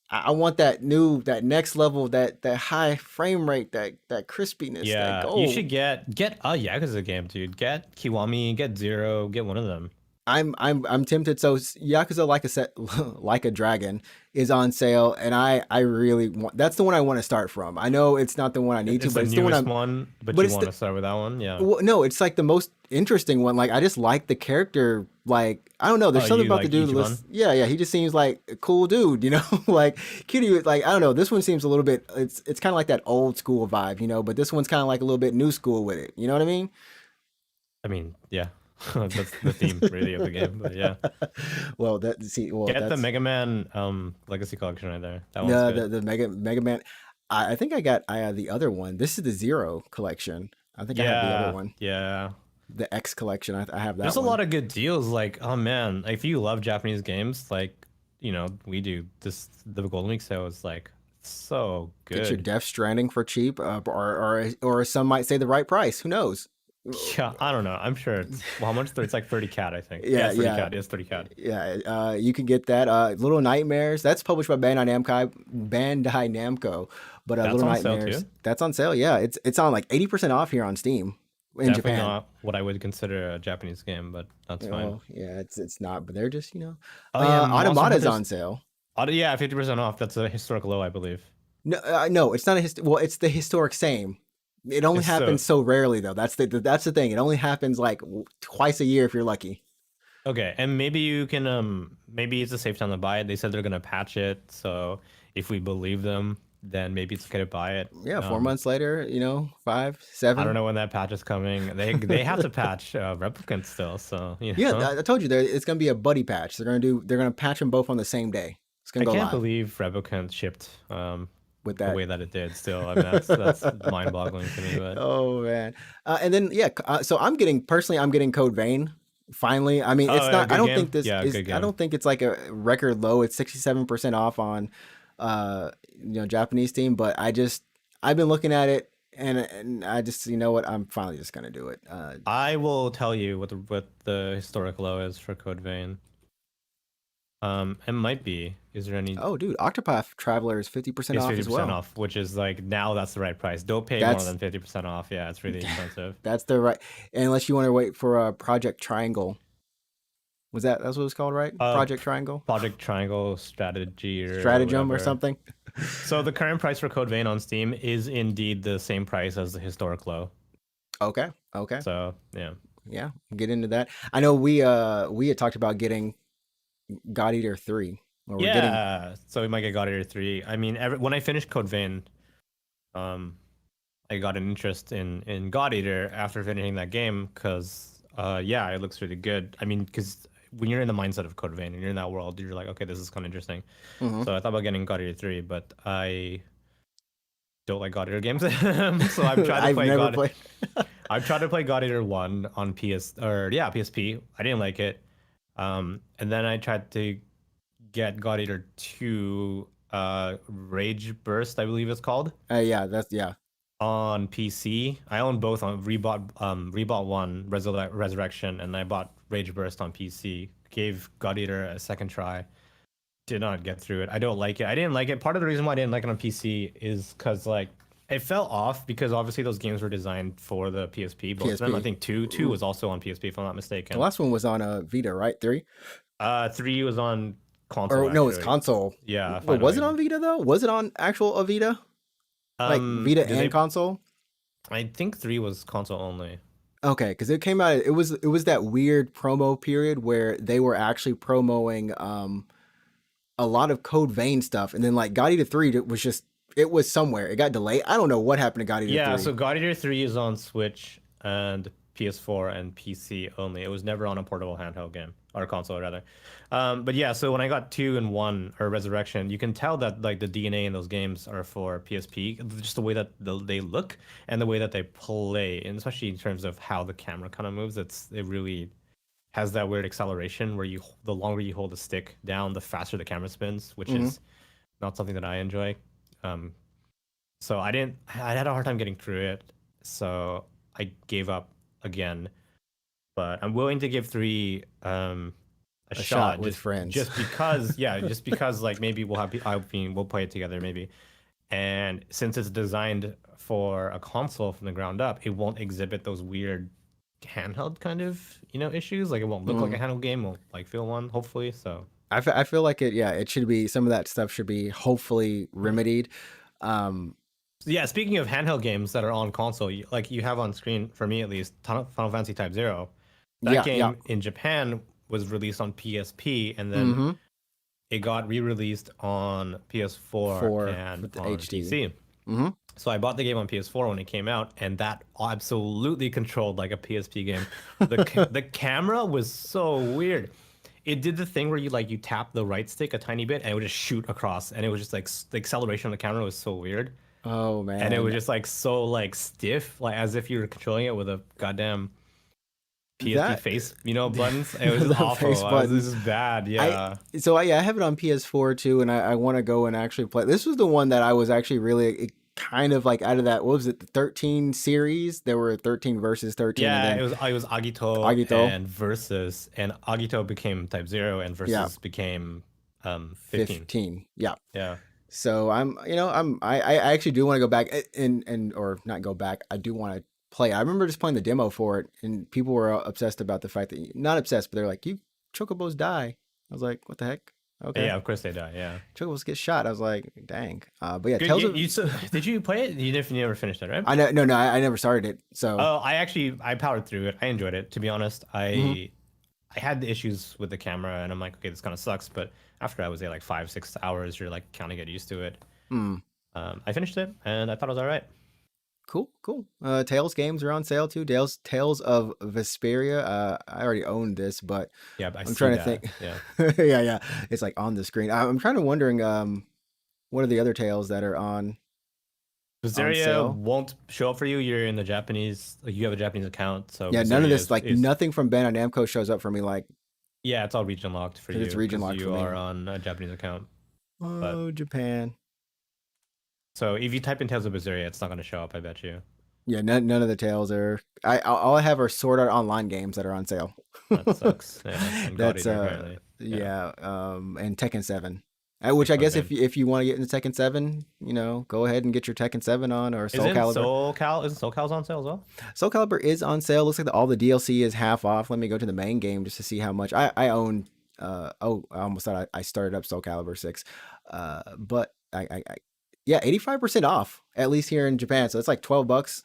I want that next level, that high frame rate, that crispiness, that Yeah, you gold. should get a Yakuza game, dude. Get Kiwami, get Zero, get one of them. I'm tempted. So Yakuza Like a Like a Dragon is on sale, and I really want. That's the one I want to start from. I know it's not the one I need to, It's but the it's the one newest I'm. one, but But you it's want the to start with that one, yeah. well, no, it's like the most interesting one. Like I just like the character. Like I don't know. There's Oh, something you about the like dude. Ichiban? Yeah. He just seems like a cool dude. Like Kitty. Like I don't know. This one seems a little bit. It's kind of like that old school vibe. But this one's kind of like a little bit new school with it. You know what I mean? I mean, yeah, that's the theme really of the game. But yeah, Well, that see. Well, get the that's Mega Man Legacy Collection right there. That one's good. the Mega Man. I think I had the other one. This is the Zero collection. I think I have the other Yeah, one, yeah. the X collection. I have There's that a one. lot of good deals. Like, oh man, like, if you love Japanese games, like we do. The Golden Week sale is like so Get your good. Death Stranding for cheap, or some might say the right price. Who knows? Yeah, I don't know. I'm sure it's well, how much? It's like 30 cat, I think. Yeah, Yeah, it's 30 yeah, cat. It's 30 cat. yeah. You can get that. Little Nightmares. That's published by Bandai Namco. But That's Little on sale Nightmares. too. That's on sale. Yeah, it's on like 80% off here on Steam in Definitely Japan. not what I would consider a Japanese game, but that's fine. Oh yeah, it's not. But they're just Oh yeah, Monster Automata's Hunter's. on sale. Yeah, 50% off. That's a historic low, I believe. No, no, it's not well, it's the historic same. It only It's so happens so rarely though. That's the thing. It only happens like twice a year if you're lucky. okay, and maybe you can maybe it's a safe time to buy it. They said they're gonna patch it, so if we believe them, then maybe it's okay to buy it. Yeah, four Um, months later, five, I don't seven. know when that patch is coming. They have to patch replicants still, so Yeah, I told you it's gonna be a buddy patch. They're gonna patch them both on the same day. It's gonna I go can't live believe replicant shipped with the that. way that it did. Still, I mean that's mind-boggling to me. But Oh man, and then yeah, so I'm getting Code Vein. Finally, I mean, it's oh, yeah, not. I good don't game. think this Yeah, is. good I game. don't think it's like a record low. It's 67% off on, Japanese Steam. But I've been looking at it, and I just, what, I'm finally just gonna do it. I will tell you what the historic low is for Code Vein. It might be. Is there any? Oh, dude, Octopath Traveler is 50% It's off as 50% well. off, which is like now that's the right price. Don't pay more That's than 50% off. Yeah, it's really expensive. that's the right. Unless you want to wait for Project Triangle. That's what it's called, right? Uh, Project Triangle, Project Triangle Strategy or Stratagem or whatever. something. So the current price for Code Vein on Steam is indeed the same price as the historic low. Okay, okay, So yeah. yeah, get into that. I know we had talked about getting God Eater 3, or we're getting. Yeah, so we might get God Eater 3. I mean, when I finished Code Vein, I got an interest in God Eater after finishing that game because, yeah, it looks really good. I mean, because when you're in the mindset of Code Vein and you're in that world, you're like, okay, this is kind of interesting. Mhm. So I thought about getting God Eater 3, but I don't like God Eater games. So I've tried to I've play never God. played. I've tried to play God Eater 1 on PSP. I didn't like it. And then I tried to get God Eater 2 Rage Burst, I believe it's called, Yeah, yeah. on PC. I own both on rebought one Resurrection, and I bought Rage Burst on PC. Gave God Eater a second try. Did not get through it. I don't like it. I didn't like it. Part of the reason why I didn't like it on PC is because like it fell off because obviously those games were designed for the PSP. Both of them. I PSP. think two was also on PSP if I'm not The mistaken. last one was on Vita, right? 3, 3 was on console or no, it's actually. console. Yeah, Well, was it finally. on Vita though? Was it on actual Vita? Like Vita Did and they? console? I think 3 was console only. Okay, because it came out. It was that weird promo period where they were actually promoting a lot of Code Vein stuff, and then like God Eater 3 was just, it was somewhere. It got delayed. I don't know what happened to God Eater Yeah, 3. so God Eater 3 is on Switch and PS4 and PC only. It was never on a portable handheld game or console rather. But yeah, so when I got 2 and 1 or Resurrection, you can tell that like the DNA in those games are for PSP, just the way that they look and the way that they play, and especially in terms of how the camera kind of moves. It really has that weird acceleration where the longer you hold the stick down, the faster the camera spins, which Hmm. is not something that I enjoy. Um, so I had a hard time getting through it, so I gave up again. But I'm willing to give 3 a A shot shot with friends. just because, yeah, just because like maybe we'll play it together maybe. And since it's designed for a console from the ground up, it won't exhibit those weird handheld kind of, issues. Like it won't look like a Mm. handheld game, won't like feel one, hopefully. So I feel like it. Yeah, it should be. Some of that stuff should be hopefully remedied. Um, So yeah, speaking of handheld games that are on console, like you have on screen, for me at least, Final Fantasy Type Zero. That yeah, yeah. game in Japan was released on PSP, and then Mm-hmm. it got re-released on PS4 For and with the on HD. PC. Mm-hmm. So I bought the game on PS4 when it came out, and that absolutely controlled like a PSP game. The camera was so weird. It did the thing where you tap the right stick a tiny bit and it would just shoot across, and it was just like the acceleration on the camera was so weird, Oh and it was man, just like so like stiff, like as if you were controlling it with a goddamn PSP that face, buttons. It was just the face awful. This buttons. is bad. I Yeah. yeah, I have it on PS4 too, and I want to go and actually play. This was the one that I was actually really kind of like out of that. What was it? The 13 series. There were 13 versus 13, and Yeah, then it was Agito Agito. and Versus, and Agito became Type Zero, and Yeah, Versus became 15. 15. Yeah. Yeah. So I actually do want to go back and or not go back. I do want to play. I remember just playing the demo for it, and people were obsessed about the fact that not obsessed, but they're like, "You chocobos die." I was like, "What the heck?" Okay, Yeah, of course they die. Yeah. chocobos get shot. I was like, "Dang." But yeah, Good. Tales of So, did you play it? You never finished it, right? I know no, I never started it. So Oh, I powered through it. I enjoyed it. To be honest, mhm. I had the issues with the camera, and I'm like, okay, this kind of sucks. But after I was there like 5 6 hours, you're like kind of get used to it. Mm. I finished it, and I thought it was all right. Cool, cool. Tales games are on sale too. Tales of Vesperia. I already own this, but Yeah, I I'm see trying to that. think. Yeah. Yeah, yeah. It's like on the screen. I'm trying to wondering what are the other tales that are on Bizarria sale? won't show up for you. You're in the Japanese, like you have a Japanese account, so Yeah, none of Bizarria this like is nothing from Bandai Namco shows up for me like yeah, it's all region locked for because it's you region because locked for you me. are on a Japanese account. But Oh, Japan. so if you type in Tales of Bizarria, it's not going to show up. I bet you. Yeah, none of the tales are. All I have are Sword Art Online games that are on sale. That sucks. Yeah, and God That's Eater apparently. Yeah. yeah, and Tekken 7. Which I Oh, guess good. if you want to get into Tekken 7, go ahead and get your Tekken 7 on or Soul Calibur. Isn't Soul Cal's on sale as well? Soul Calibur is on sale. Looks like all the DLC is half off. Let me go to the main game just to see how much I own. I almost thought I started up Soul Calibur 6. But yeah, 85% off at least here in Japan. So it's like $12,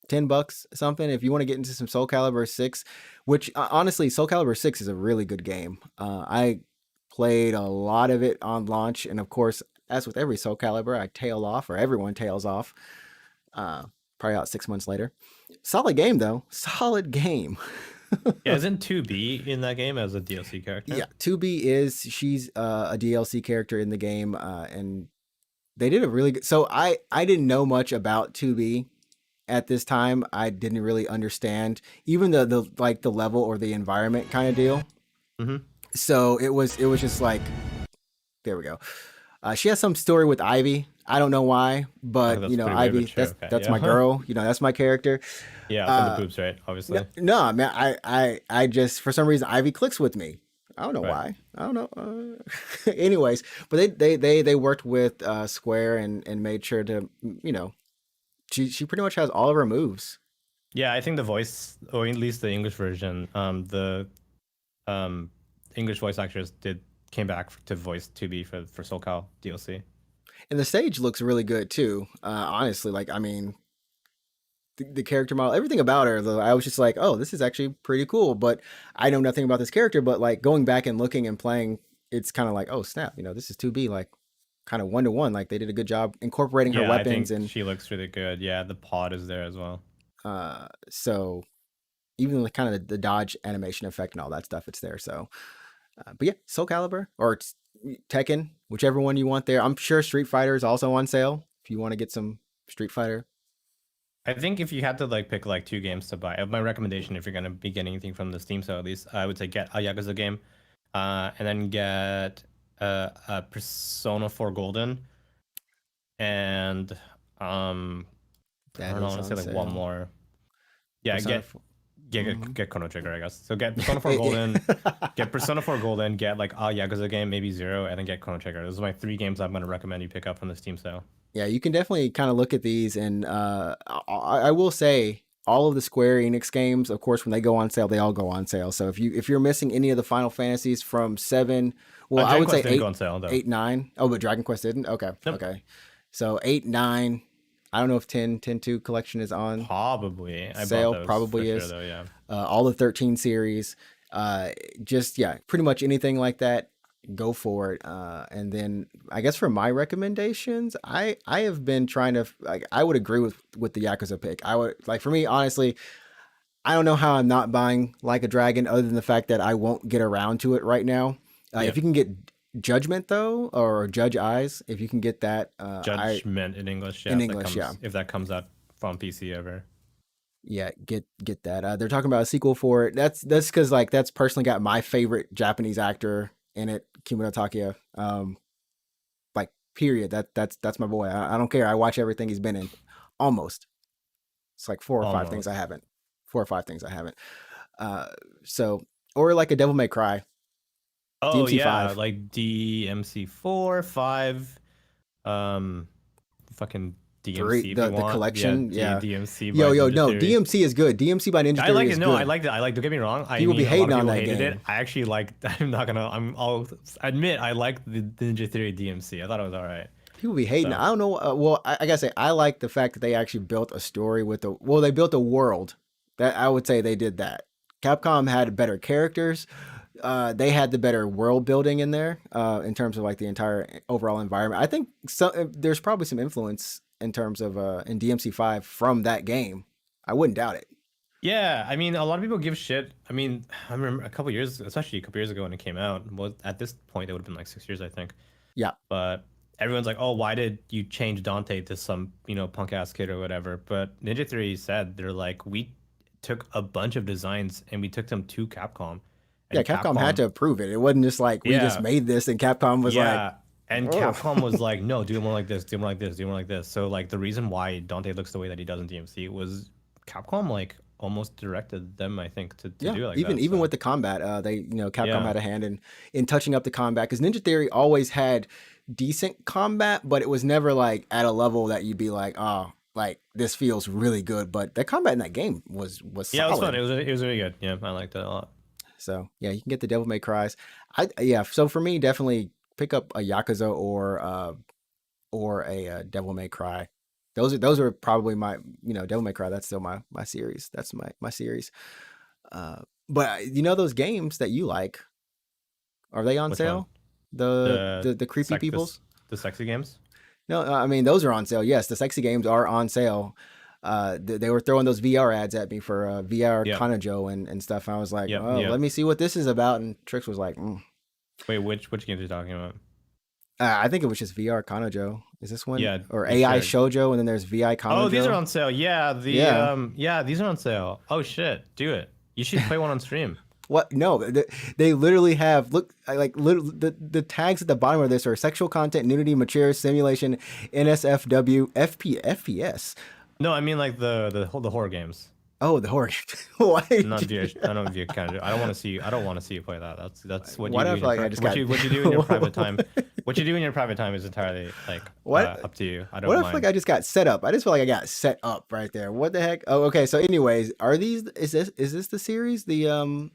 $10 something if you want to get into some Soul Calibur 6, which honestly Soul Calibur 6 is a really good game. I played a lot of it on launch, and of course, as with every Soul Calibur, I tail off, or everyone tails off. Uh, Probably out 6 months later. Solid game though. Solid game. Yeah, isn't 2B in that game as a DLC character? Yeah, 2B she's a DLC character in the game, and they did a really good. So I didn't know much about 2B at this time. I didn't really understand even the like the level or the environment kind of deal. Mm-hmm. So it was just like there we go. She has some story with Ivy. I don't know why, Oh, but that's pretty weird, but Ivy. sure. That's Okay. that's my Yeah. girl. That's my character. Yeah, from the Uh, boobs, right? no, Obviously. no, man. I just for some reason Ivy clicks with me. I don't know Right. why. I don't know. Anyways, but they worked with Square and made sure to she pretty much has all of her moves. Yeah, I think the voice, or at least the English version, the um English voice actors came back to voice 2B for SoulCal DLC. And the stage looks really good too. Honestly, like I mean, the character model, everything about her, though, I was just like, oh, this is actually pretty cool. But I know nothing about this character. But like going back and looking and playing, it's kind of like, oh snap, this is 2B, like kind of 1-to-1. Like they did a good job incorporating her Yeah, I weapons think and she looks really good. Yeah, the pod is there as well. so even the kind of the dodge animation effect and all that stuff, it's there. So, but yeah, Soul Calibur or Tekken, whichever one you want there. I'm sure Street Fighter is also on sale if you want to get some Street Fighter. I think if you had to like pick like 2 games to buy, my recommendation if you're gonna be getting anything from the Steam sale at least, I would say get a Yakuza game, and then get a Persona 4 Golden, and I That don't know, I is want to say on like one sale. more. Yeah, Persona get 4. get Mhm. get Chrono Trigger, I guess. So get Persona 4 Golden, get Persona 4 Golden, get like a Yakuza game, maybe Zero, and then get Chrono Trigger. Those are my 3 games I'm gonna recommend you pick up from the Steam sale. Yeah, you can definitely kind of look at these, and I will say all of the Square Enix games, of course, when they go on sale, they all go on sale. So if you're missing any of the Final Fantasies from 7, well, I Dragon would say Quest didn't go on sale though. 8, 9. Oh, but Dragon Quest didn't. Okay, Nope. okay. So 8, 9. I don't know if 10, 10 2 collection is on Probably. I bought sale. those for Probably sure is. though, yeah. All the 13 series. Just yeah, pretty much anything like that, go for it. And then I guess for my recommendations, I have been trying to like I would agree with the Yakuza pick. I would like for me honestly, I don't know how I'm not buying Like a Dragon other than the fact that I won't get around to it right now. Yeah. If you can get Judgment though, or Judge Eyes, if you can get that, Judgment in English, yeah. in If that English, yeah. comes if that comes out from PC ever. Yeah, get that. They're talking about a sequel for it. That's because like that's personally got my favorite Japanese actor in it, Kimono Takia. Like period. That's my boy. I don't care. I watch everything he's been in. Almost. It's like 4 or 5 things I Almost. haven't. 4 or 5 things I haven't. Uh, so or like a Devil May Cry, Oh DMC yeah, 5. like DMC 4, 5, um, fucking Three, DMC if you the want. Yeah, collection, yeah. DMC by Yo, Ninja no, Theory. DMC is good. DMC by Ninja I Theory like is it. No, I good. liked it. I like. Don't get me wrong. I People be mean, a lot hating of on people that hated game. it. I actually like. I'm not gonna. I'll admit I liked the Ninja Theory DMC. I thought it was all right. People be hating. So I don't know. Well, I gotta say, I like the fact that they actually built a story with the. Well, they built a world. That I would say they did that. Capcom had better characters. They had the better world building in there. In terms of like the entire overall environment. I think there's probably some influence in terms of in DMC5 from that game. I wouldn't doubt it. yeah, I mean, a lot of people give shit. I mean, I remember especially a couple years ago when it came out. Well, at this point, it would have been like 6 years, I think. Yeah, But everyone's like, "Oh, why did you change Dante to some, punk ass kid or whatever?" But Ninja Theory said they're like, we took a bunch of designs and we took them to Capcom, yeah. and Capcom had to approve it. It wasn't just like we just yeah, made this and Capcom was like, yeah, and oh, Capcom was like, "No, do more like this, do more like this, do more like this." So like the reason why Dante looks the way that he does in DMC was Capcom like almost directed them, I think, to yeah. do it like Even that. So with the combat, they Capcom yeah, had a hand in touching up the combat because Ninja Theory always had decent combat, but it was never like at a level that you'd be like, oh, like this feels really good. But the combat in that game was yeah, it was fun. solid. It was really good. Yeah, I liked it a lot. So yeah, you can get the Devil May Cries. Yeah. So for me, definitely pick up a Yakuza or a Devil May Cry. Those are probably my Devil May Cry. That's still my series. That's my series. But those games that you like, are they on Which one? sale? The The the the creepy sec peoples? the sexy games. No, I mean those are on sale. Yes, the sexy games are on sale. They were throwing those VR ads at me for VR Yep. Kanojo and stuff. I was like, Yep. oh, let Yep. me see what this is about. And Trix was like, Wait, which games are you talking about? I think it was just VR Kanojo. Is this one Yeah, or you AI shared. Shoujo? And then there's VI Oh, these are Kanojo. on sale. Yeah, Yeah. yeah, these are on sale. Oh shit, do it. You should play one on stream. What? No, they literally have like the tags at the bottom of this are sexual content, nudity, mature, simulation, NSFW, FPS. No, I mean like the horror games. Oh, the horror. Why? Not VR. I don't know if you kind of. I don't want to see you. I don't want to see you play that. That's what Why you do do I in feel your like I just what got you do in your private time. What you do in your private time is entirely like What? up to you. I don't What if mind. like I just got set up? I just feel like I got set up right there. What the heck? Oh, okay. So, anyways, is this the series? The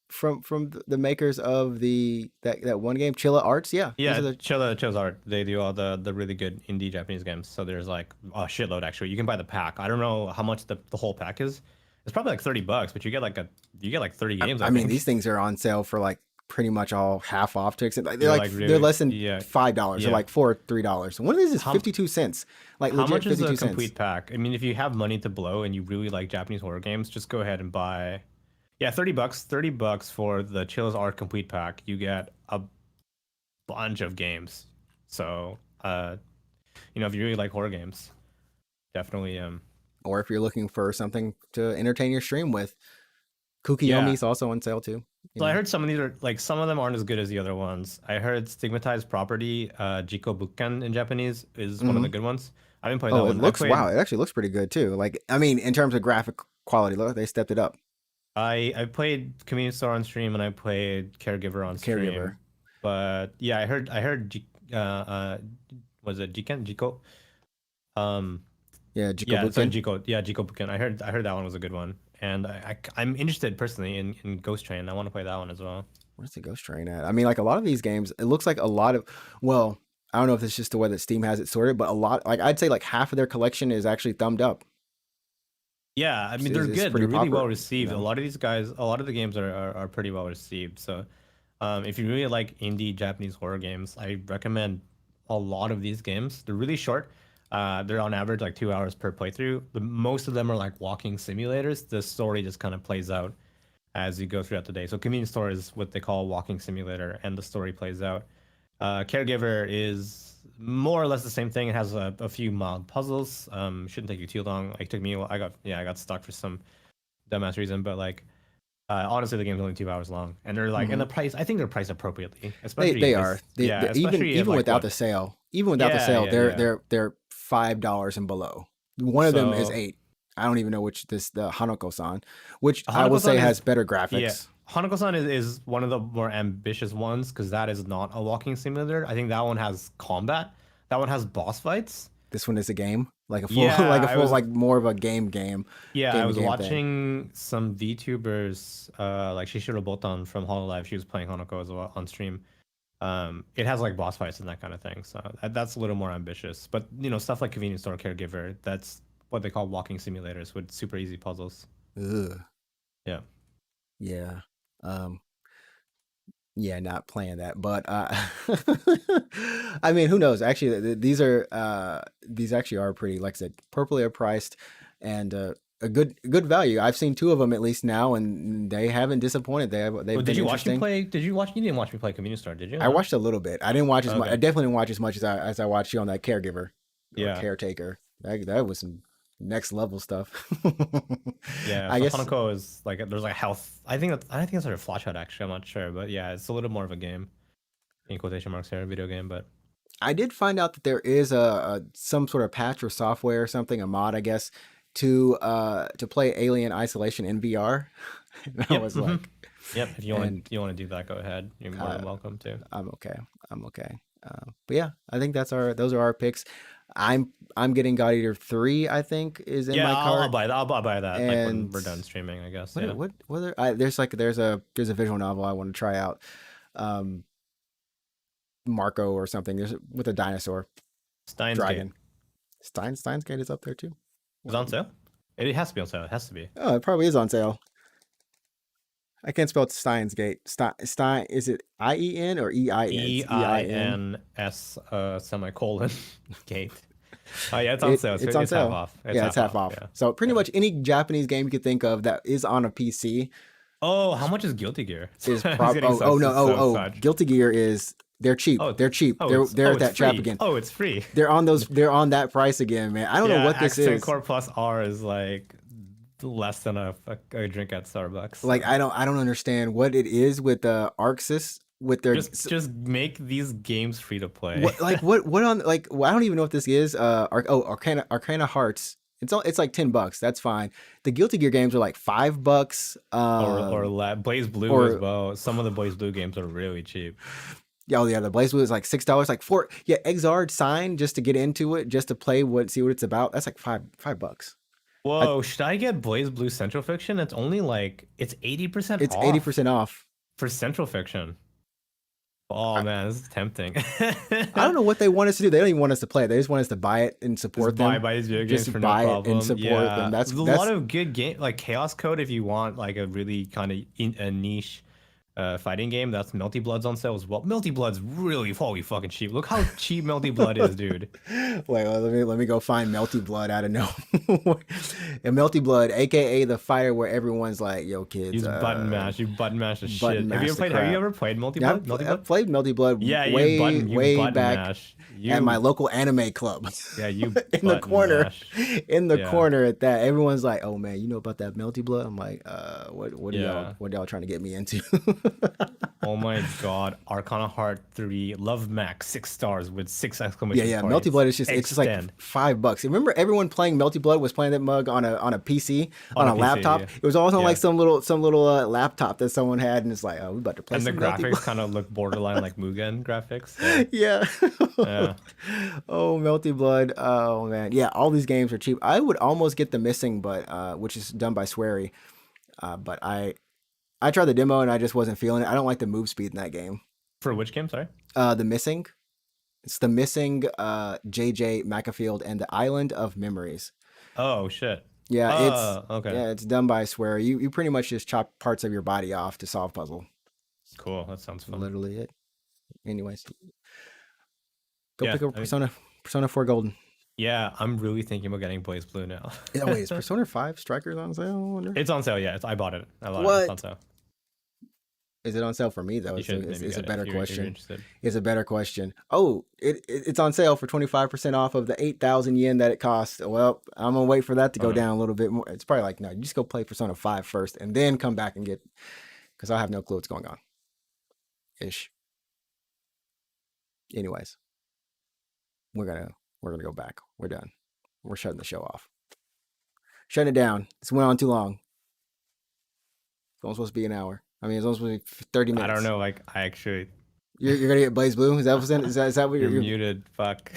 from the makers of that one game, Chilla Arts? Yeah, these Yeah, are the. Chill's Art. They do all the really good indie Japanese games. So there's like a shitload actually. You can buy the pack. I don't know how much the whole pack is. It's probably like $30, but you get like 30 games. I I mean, think. these things are on sale for like pretty much all half off to extent. Like, They're like they're really, less than yeah, $5. They're yeah. like $4 or $3. One of these is How 52 cents. Like how legit much is a 52 cents. complete pack? I mean, if you have money to blow and you really like Japanese horror games, just go ahead and buy. Yeah, $30. $30 for the Chills Art complete pack. You get a bunch of games. So, if you really like horror games, definitely Or if you're looking for something to entertain your stream with, yeah. Kukiyomi's also on sale too. You So I know. heard some of these are like some of them aren't as good as the other ones. I heard Stigmatized Property, Jiko Bukken in Japanese is one of Hmm. the good ones. I didn't play that Oh, it one. I looks wow. played It actually looks pretty good too. Like I mean, in terms of graphic quality, look, they stepped it up. I played Convenience Store on stream and I played Caregiver on Caregiver. stream. But yeah, was it Jiken Jiko? Um Yeah, yeah, so Jikobuken. Jiko Bukken. I heard that one was a good one. And I'm interested personally in Ghost Train. I want to play that one as well. Where's the Ghost Train at? I mean, like a lot of these games, it looks like a lot of, well, I don't know if it's just the way that Steam has it sorted, but a lot, like I'd say like half of their collection is actually thumbed up. Yeah, I mean they're It's good. pretty They're really well popular, received. A lot of these guys, a lot of the games are pretty well received. So, if you really like indie Japanese horror games, I recommend a lot of these games. They're really short. They're on average like 2 hours per playthrough. Most of them are like walking simulators. The story just kind of plays out as you go throughout the day. So, Convenience Store is what they call a walking simulator, and the story plays out. Caregiver is more or less the same thing. It has a few mild puzzles. Shouldn't take you too long. Like took me, I got stuck for some dumbass reason, but like honestly, the game's only 2 hours long, and they're like, and Hmm. the price. I think they're priced appropriately, They especially are. this. Yeah, Even especially at even like without what? the sale, even without the Yeah, sale, yeah, yeah. they're $5 and below. One of them is So 8. I don't even know which the Hanako-san, which I will say Hanako-san has is better yeah. graphics. Hanako-san is one of the more ambitious ones because that is not a walking simulator. I think that one has combat. That one has boss fights. This one is a game, like a full, like Yeah, a full, like more of a I game to was game thing. watching some VTubers, like Shishiro Botan from Hololive. She was playing Hanako as well on stream. It has like boss fights and that kind of thing, so that's a little more ambitious. But stuff like Convenience Store Caregiver, that's what they call walking simulators with super easy puzzles. Ugh. Yeah. Yeah. Um, yeah, not playing that, but I mean, who knows? Actually, these actually are pretty, like I said, appropriately priced and a good value. I've seen 2 of them at least now, and they haven't disappointed. Oh, They've did been you watch me interesting. play? Did you watch? You didn't watch me play Convenience Store, did you? I No. watched a little bit. I didn't watch as much. I Okay. definitely didn't watch as much as I watched you on that caregiver or Yeah. caretaker. That was some next level stuff. Yeah. I So guess Hanako is like there's like health. I think it's like a flash out actually. I'm not sure, but yeah, it's a little more of a game in quotation marks here, a video game. But I did find out that there is a some sort of patch or software or something, a mod, I guess, to play Alien Isolation in VR. And I yep. was like, Yep. If and you want to do that, go ahead. You're more uh, than welcome to. I'm okay. I'm okay. But yeah, I think those are our picks. I'm getting God Eater 3. I think is in Yeah, my I'll cart. buy that. I'll buy that like when And we're done streaming, I guess. what Yeah. there's a visual novel I want to try out. Um, Marco or something. There's with a dinosaur Steins Gate dragon. Steins Gate is up there too. is on sale. It has to be on sale. It has to be. Oh, it probably is on sale. I can't spell Steins Gate. Stein, is it IEN or EIN? E It's I EIN. N S semicolon gate. Oh yeah, it's on sale. It's on It's half sale. off. It's Yeah, it's half off. Yeah. So pretty Yeah. much any Japanese game you could think of that is on a PC Oh, how much is Guilty Gear? is It's getting oh no so such. Guilty Gear is they're cheap. Oh, They're cheap. oh, They're at it's that trap free. again. Oh, it's free. They're on that price again, man. I don't know Yeah, what this Accent is. Core Plus R is like less than a drink at Starbucks. Like I don't understand what it is with the Arxis with their Just make these games free to play. what on like I don't even know what this is. Arcana Hearts. It's like $10. That's fine. The Guilty Gear games are like $5. Blaze Blue or as well. Some of the Blaze Blue games are really cheap. yeah, oh yeah, the Blaze Blue is like $6. Like Exard sign just to get into it, just to play see what it's about. That's like $5. Whoa, should I get Blaze Blue Central Fiction? It's only like it's 80% It's off 80% off. for Central Fiction. Oh man, this is tempting. I don't know what they want us to do. They don't even want us to play it. They just want us to buy it and support them. Buy these video Just games for buy no it problem. and support them. There's a lot of good game like Chaos Code if you want like a really kind of a niche fighting game. That's Melty Blood's on sale as well. Melty Blood's really holy fucking cheap. Look how cheap Melty Blood is, dude. Wait, well, let me go find Melty Blood out of nowhere. And Melty Blood, aka the fighter where everyone's like, "Yo, kids, Use button mash. You button mash the button shit. Have you mash ever the played? Have you crap." ever played Melty Yeah, Blood? Melty I've Blood? played Melty Blood Yeah, way, you way button back mash. at my You local anime club. yeah, you In the button corner, mash. in the Yeah, corner at that, everyone's like, "Oh man, you know about that Melty Blood?" I'm like, what are yeah. y'all trying to get me into?" Oh my god, Arcana Heart 3, Love Max, 6 stars with 6 Yeah, exclamation yeah. points. Melty Blood is just it's just like Extend $5. Remember everyone playing Melty Blood was playing that mug on a PC, on on a a PC. laptop. Yeah, It was also on like yeah. some little laptop that someone had, and it's like, oh, we about to play And the some Melty graphics Blood. kind of look borderline like Mugen graphics. Yeah, Yeah. yeah. Oh, Melty Blood. Oh man. Yeah, all these games are cheap. I would almost get The Missing, but which is done by Swery. But I tried the demo and I just wasn't feeling it. I don't like the move speed in that game. For which game? Sorry. The Missing. It's The Missing, JJ McAfield and the Island of Memories. Oh shit. Yeah, Oh, okay. it's done by Swery. You pretty much just chop parts of your body off to solve puzzle. Cool. That sounds fun. Literally it. Anyways, go Yeah, pick up I mean, Persona 4 Golden. yeah. I'm really thinking about getting Blaze Blue now. Oh wait, is Persona 5 Strikers on sale? I wonder. It's on sale. Yeah, I bought it. I bought it. It's on What? sale. Is it on sale for me though? You should Is maybe a get it better if you're question. interested. Is a better question. Oh, it's on sale for 25% off of the 8,000 yen that it costs. Well, I'm gonna wait for that to go Uh-huh. down a little bit more. It's probably like, no, you just go play Persona 5 first and then come back and get, because I have no clue what's going on. Ish. Anyways, we're gonna go back. We're done. We're shutting the show off. Shutting it down. This went on too long. It's only supposed to be an hour. I mean, it's only supposed to be 30 minutes. I don't know. Like, I actually. You're gonna get Blaze Blue? Is that what You're you're muted. Fuck.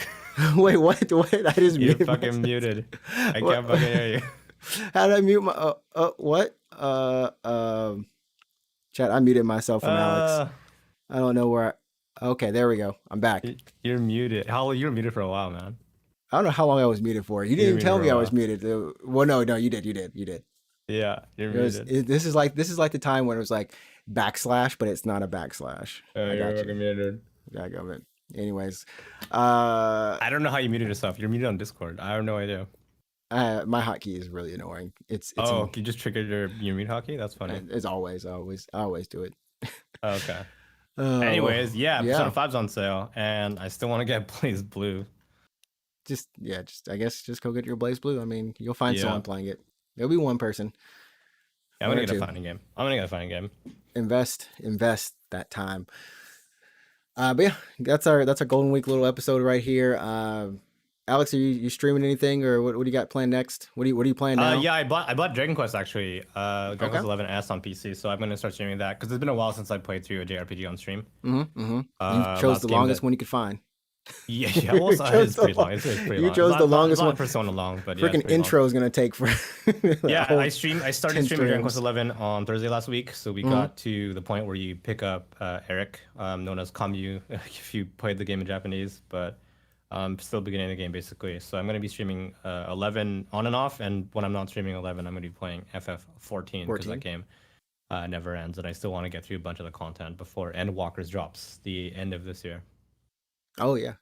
Wait, what? What? I just You're muted fucking myself. muted. I What? can't fucking hear you. How did I mute my? What? Chat. I muted myself from Alex. Uh, I don't know where. Okay, there we go. I'm back. you're muted. You were muted for a while, man. I don't know how long I was muted for. You didn't You're even muted tell for me a I was while. muted. Well, no, you did. Yeah, you're It was, muted. this is like the time when it was like backslash, but it's not a backslash. I You're got fucking you. muted. I got it. Anyways, I don't know how you muted yourself. You're muted on Discord. I have no idea. my hotkey is really annoying. It's Oh, you just triggered your mute hotkey? That's funny. as always. I always do it. Okay. Oh, Anyways, yeah, yeah. Persona 5's on sale, and I still want to get Blaze Blue. Just I guess just go get your Blaze Blue. I mean, you'll find Yeah. someone playing it. There'll be one person. I'm One gonna or get a two. fighting game. I'm gonna get a fighting game. Invest that time. But yeah, that's our Golden Week little episode right here. Alex, are you streaming anything, or what do you got planned next? What are you playing now? Yeah, I bought Dragon Quest actually. Dragon Okay. Quest 11S on PC, so I'm gonna start streaming that because it's been a while since I played through a JRPG on stream. You chose Last the game longest that- one you could find. Yeah, yeah. Well, You chose it's the pretty long- long. It's pretty you long. chose It's the not- longest it's not one. Persona long, but yeah, it's Freaking pretty long. intro is gonna take for. Yeah, whole I started 10 streaming Dragon Quest streams. 11 on Thursday last week, so we got to the point where you pick up Eric, known as Kamyu, if you played the game in Japanese, but still beginning the game basically. So I'm going to be streaming 11 on and off, and when I'm not streaming 11, I'm going to be playing FF14 because that game never ends, and I still want to get through a bunch of the content before Endwalkers drops the end of this year. Oh yeah,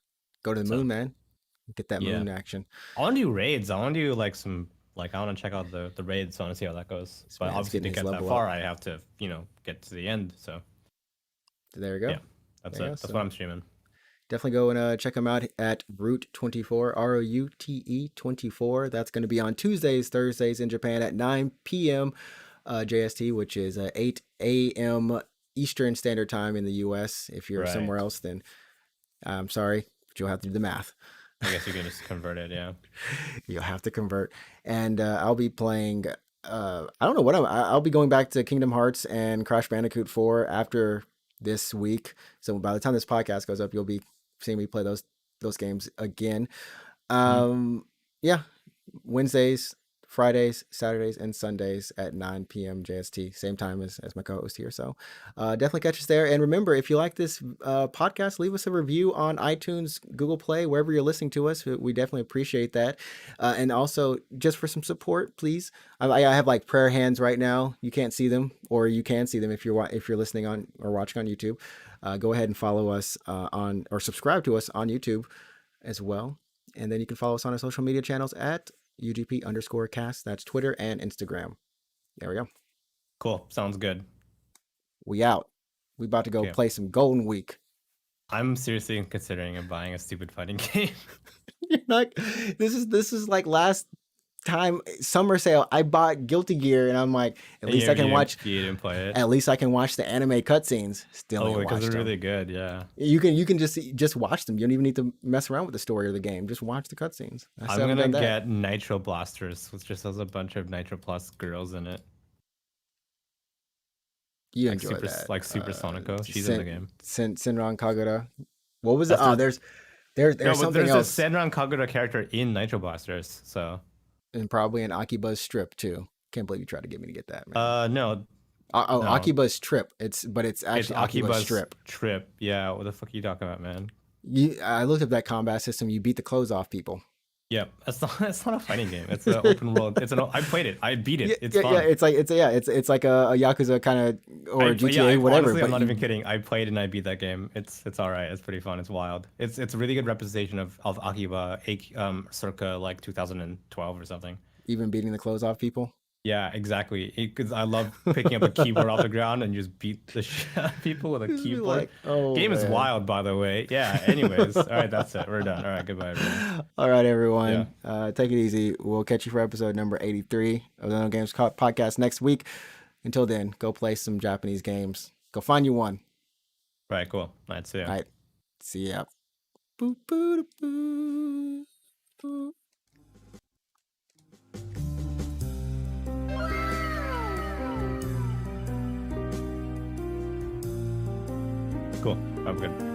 go to the So, moon, man. Get that yeah. moon action. I want to do raids. I want to do like some I want to check out the raids. So I want to see how that goes. But man's obviously to getting his get that level far, up. I have to get to the end. So There you go. yeah, that's There it. you go. That's So what I'm streaming. definitely go and check them out at Route24, ROUTE 24. That's going to be on Tuesdays, Thursdays in Japan at 9 p.m. JST, which is 8 a.m. Eastern Standard Time in the U.S. If you're Right. somewhere else, then I'm sorry, but you'll have to do the math. I guess you can just convert it. Yeah. You'll have to convert. And I'll be playing. I don't know what I'll be going back to Kingdom Hearts and Crash Bandicoot 4 after this week. So by the time this podcast goes up, you'll be seeing me play those games again. Yeah, Wednesdays Fridays, Saturdays, and Sundays at 9 p.m. JST, same time as my co-host here. So definitely catch us there. And remember, if you like this podcast, leave us a review on iTunes, Google Play, wherever you're listening to us. We definitely appreciate that. And also, just for some support, please. I have like prayer hands right now. You can't see them, or you can see them if you're listening on or watching on YouTube. Go ahead and follow us on or subscribe to us on YouTube as well. And then you can follow us on our social media channels at UGP_cast. That's Twitter and Instagram. There we go. Cool. Sounds good. We out. We about to go play some Golden Week. I'm seriously considering buying a stupid fighting game. You're not. This is like last time summer sale. I bought Guilty Gear, and I'm like, at least I can watch. You didn't play it. At least I can watch the anime cutscenes. Still, because they're really good. Yeah. You can just watch them. You don't even need to mess around with the story of the game. Just watch the cutscenes. I'm gonna get Nitro Blasters, which just has a bunch of Nitro Plus girls in it. You like enjoy that, like Super Sonico. She's in the game. Senran Kagura. What was it? Oh, there's something else. There's a Senran Kagura character in Nitro Blasters, so. And probably an Akiba's Strip too. Can't believe you tried to get me to get that, man. No. No. Akiba's Trip. It's actually Akiba's Trip. Yeah. What the fuck are you talking about, man? I looked up that combat system. You beat the clothes off people. Yeah, it's not a fighting game. It's an open world. I played it. I beat it. It's fun. Yeah. It's like a Yakuza kind of or GTA whatever. Honestly, I'm not even kidding. I played and I beat that game. It's all right. It's pretty fun. It's wild. It's a really good representation of Akiba, circa like 2012 or something. Even beating the clothes off people. Yeah, exactly. Because I love picking up a keyboard off the ground and just beat the shit out of people with a keyboard. Game is wild, by the way. Yeah. Anyways, all right, that's it. We're done. All right, goodbye, everyone. All right, everyone. Yeah. Take it easy. We'll catch you for episode number 83 of the No Games Podcast next week. Until then, go play some Japanese games. Go find you one. Right. Cool. All right. See ya. All right. See ya. Boop, boop, boop, boop. Cool. I'm good.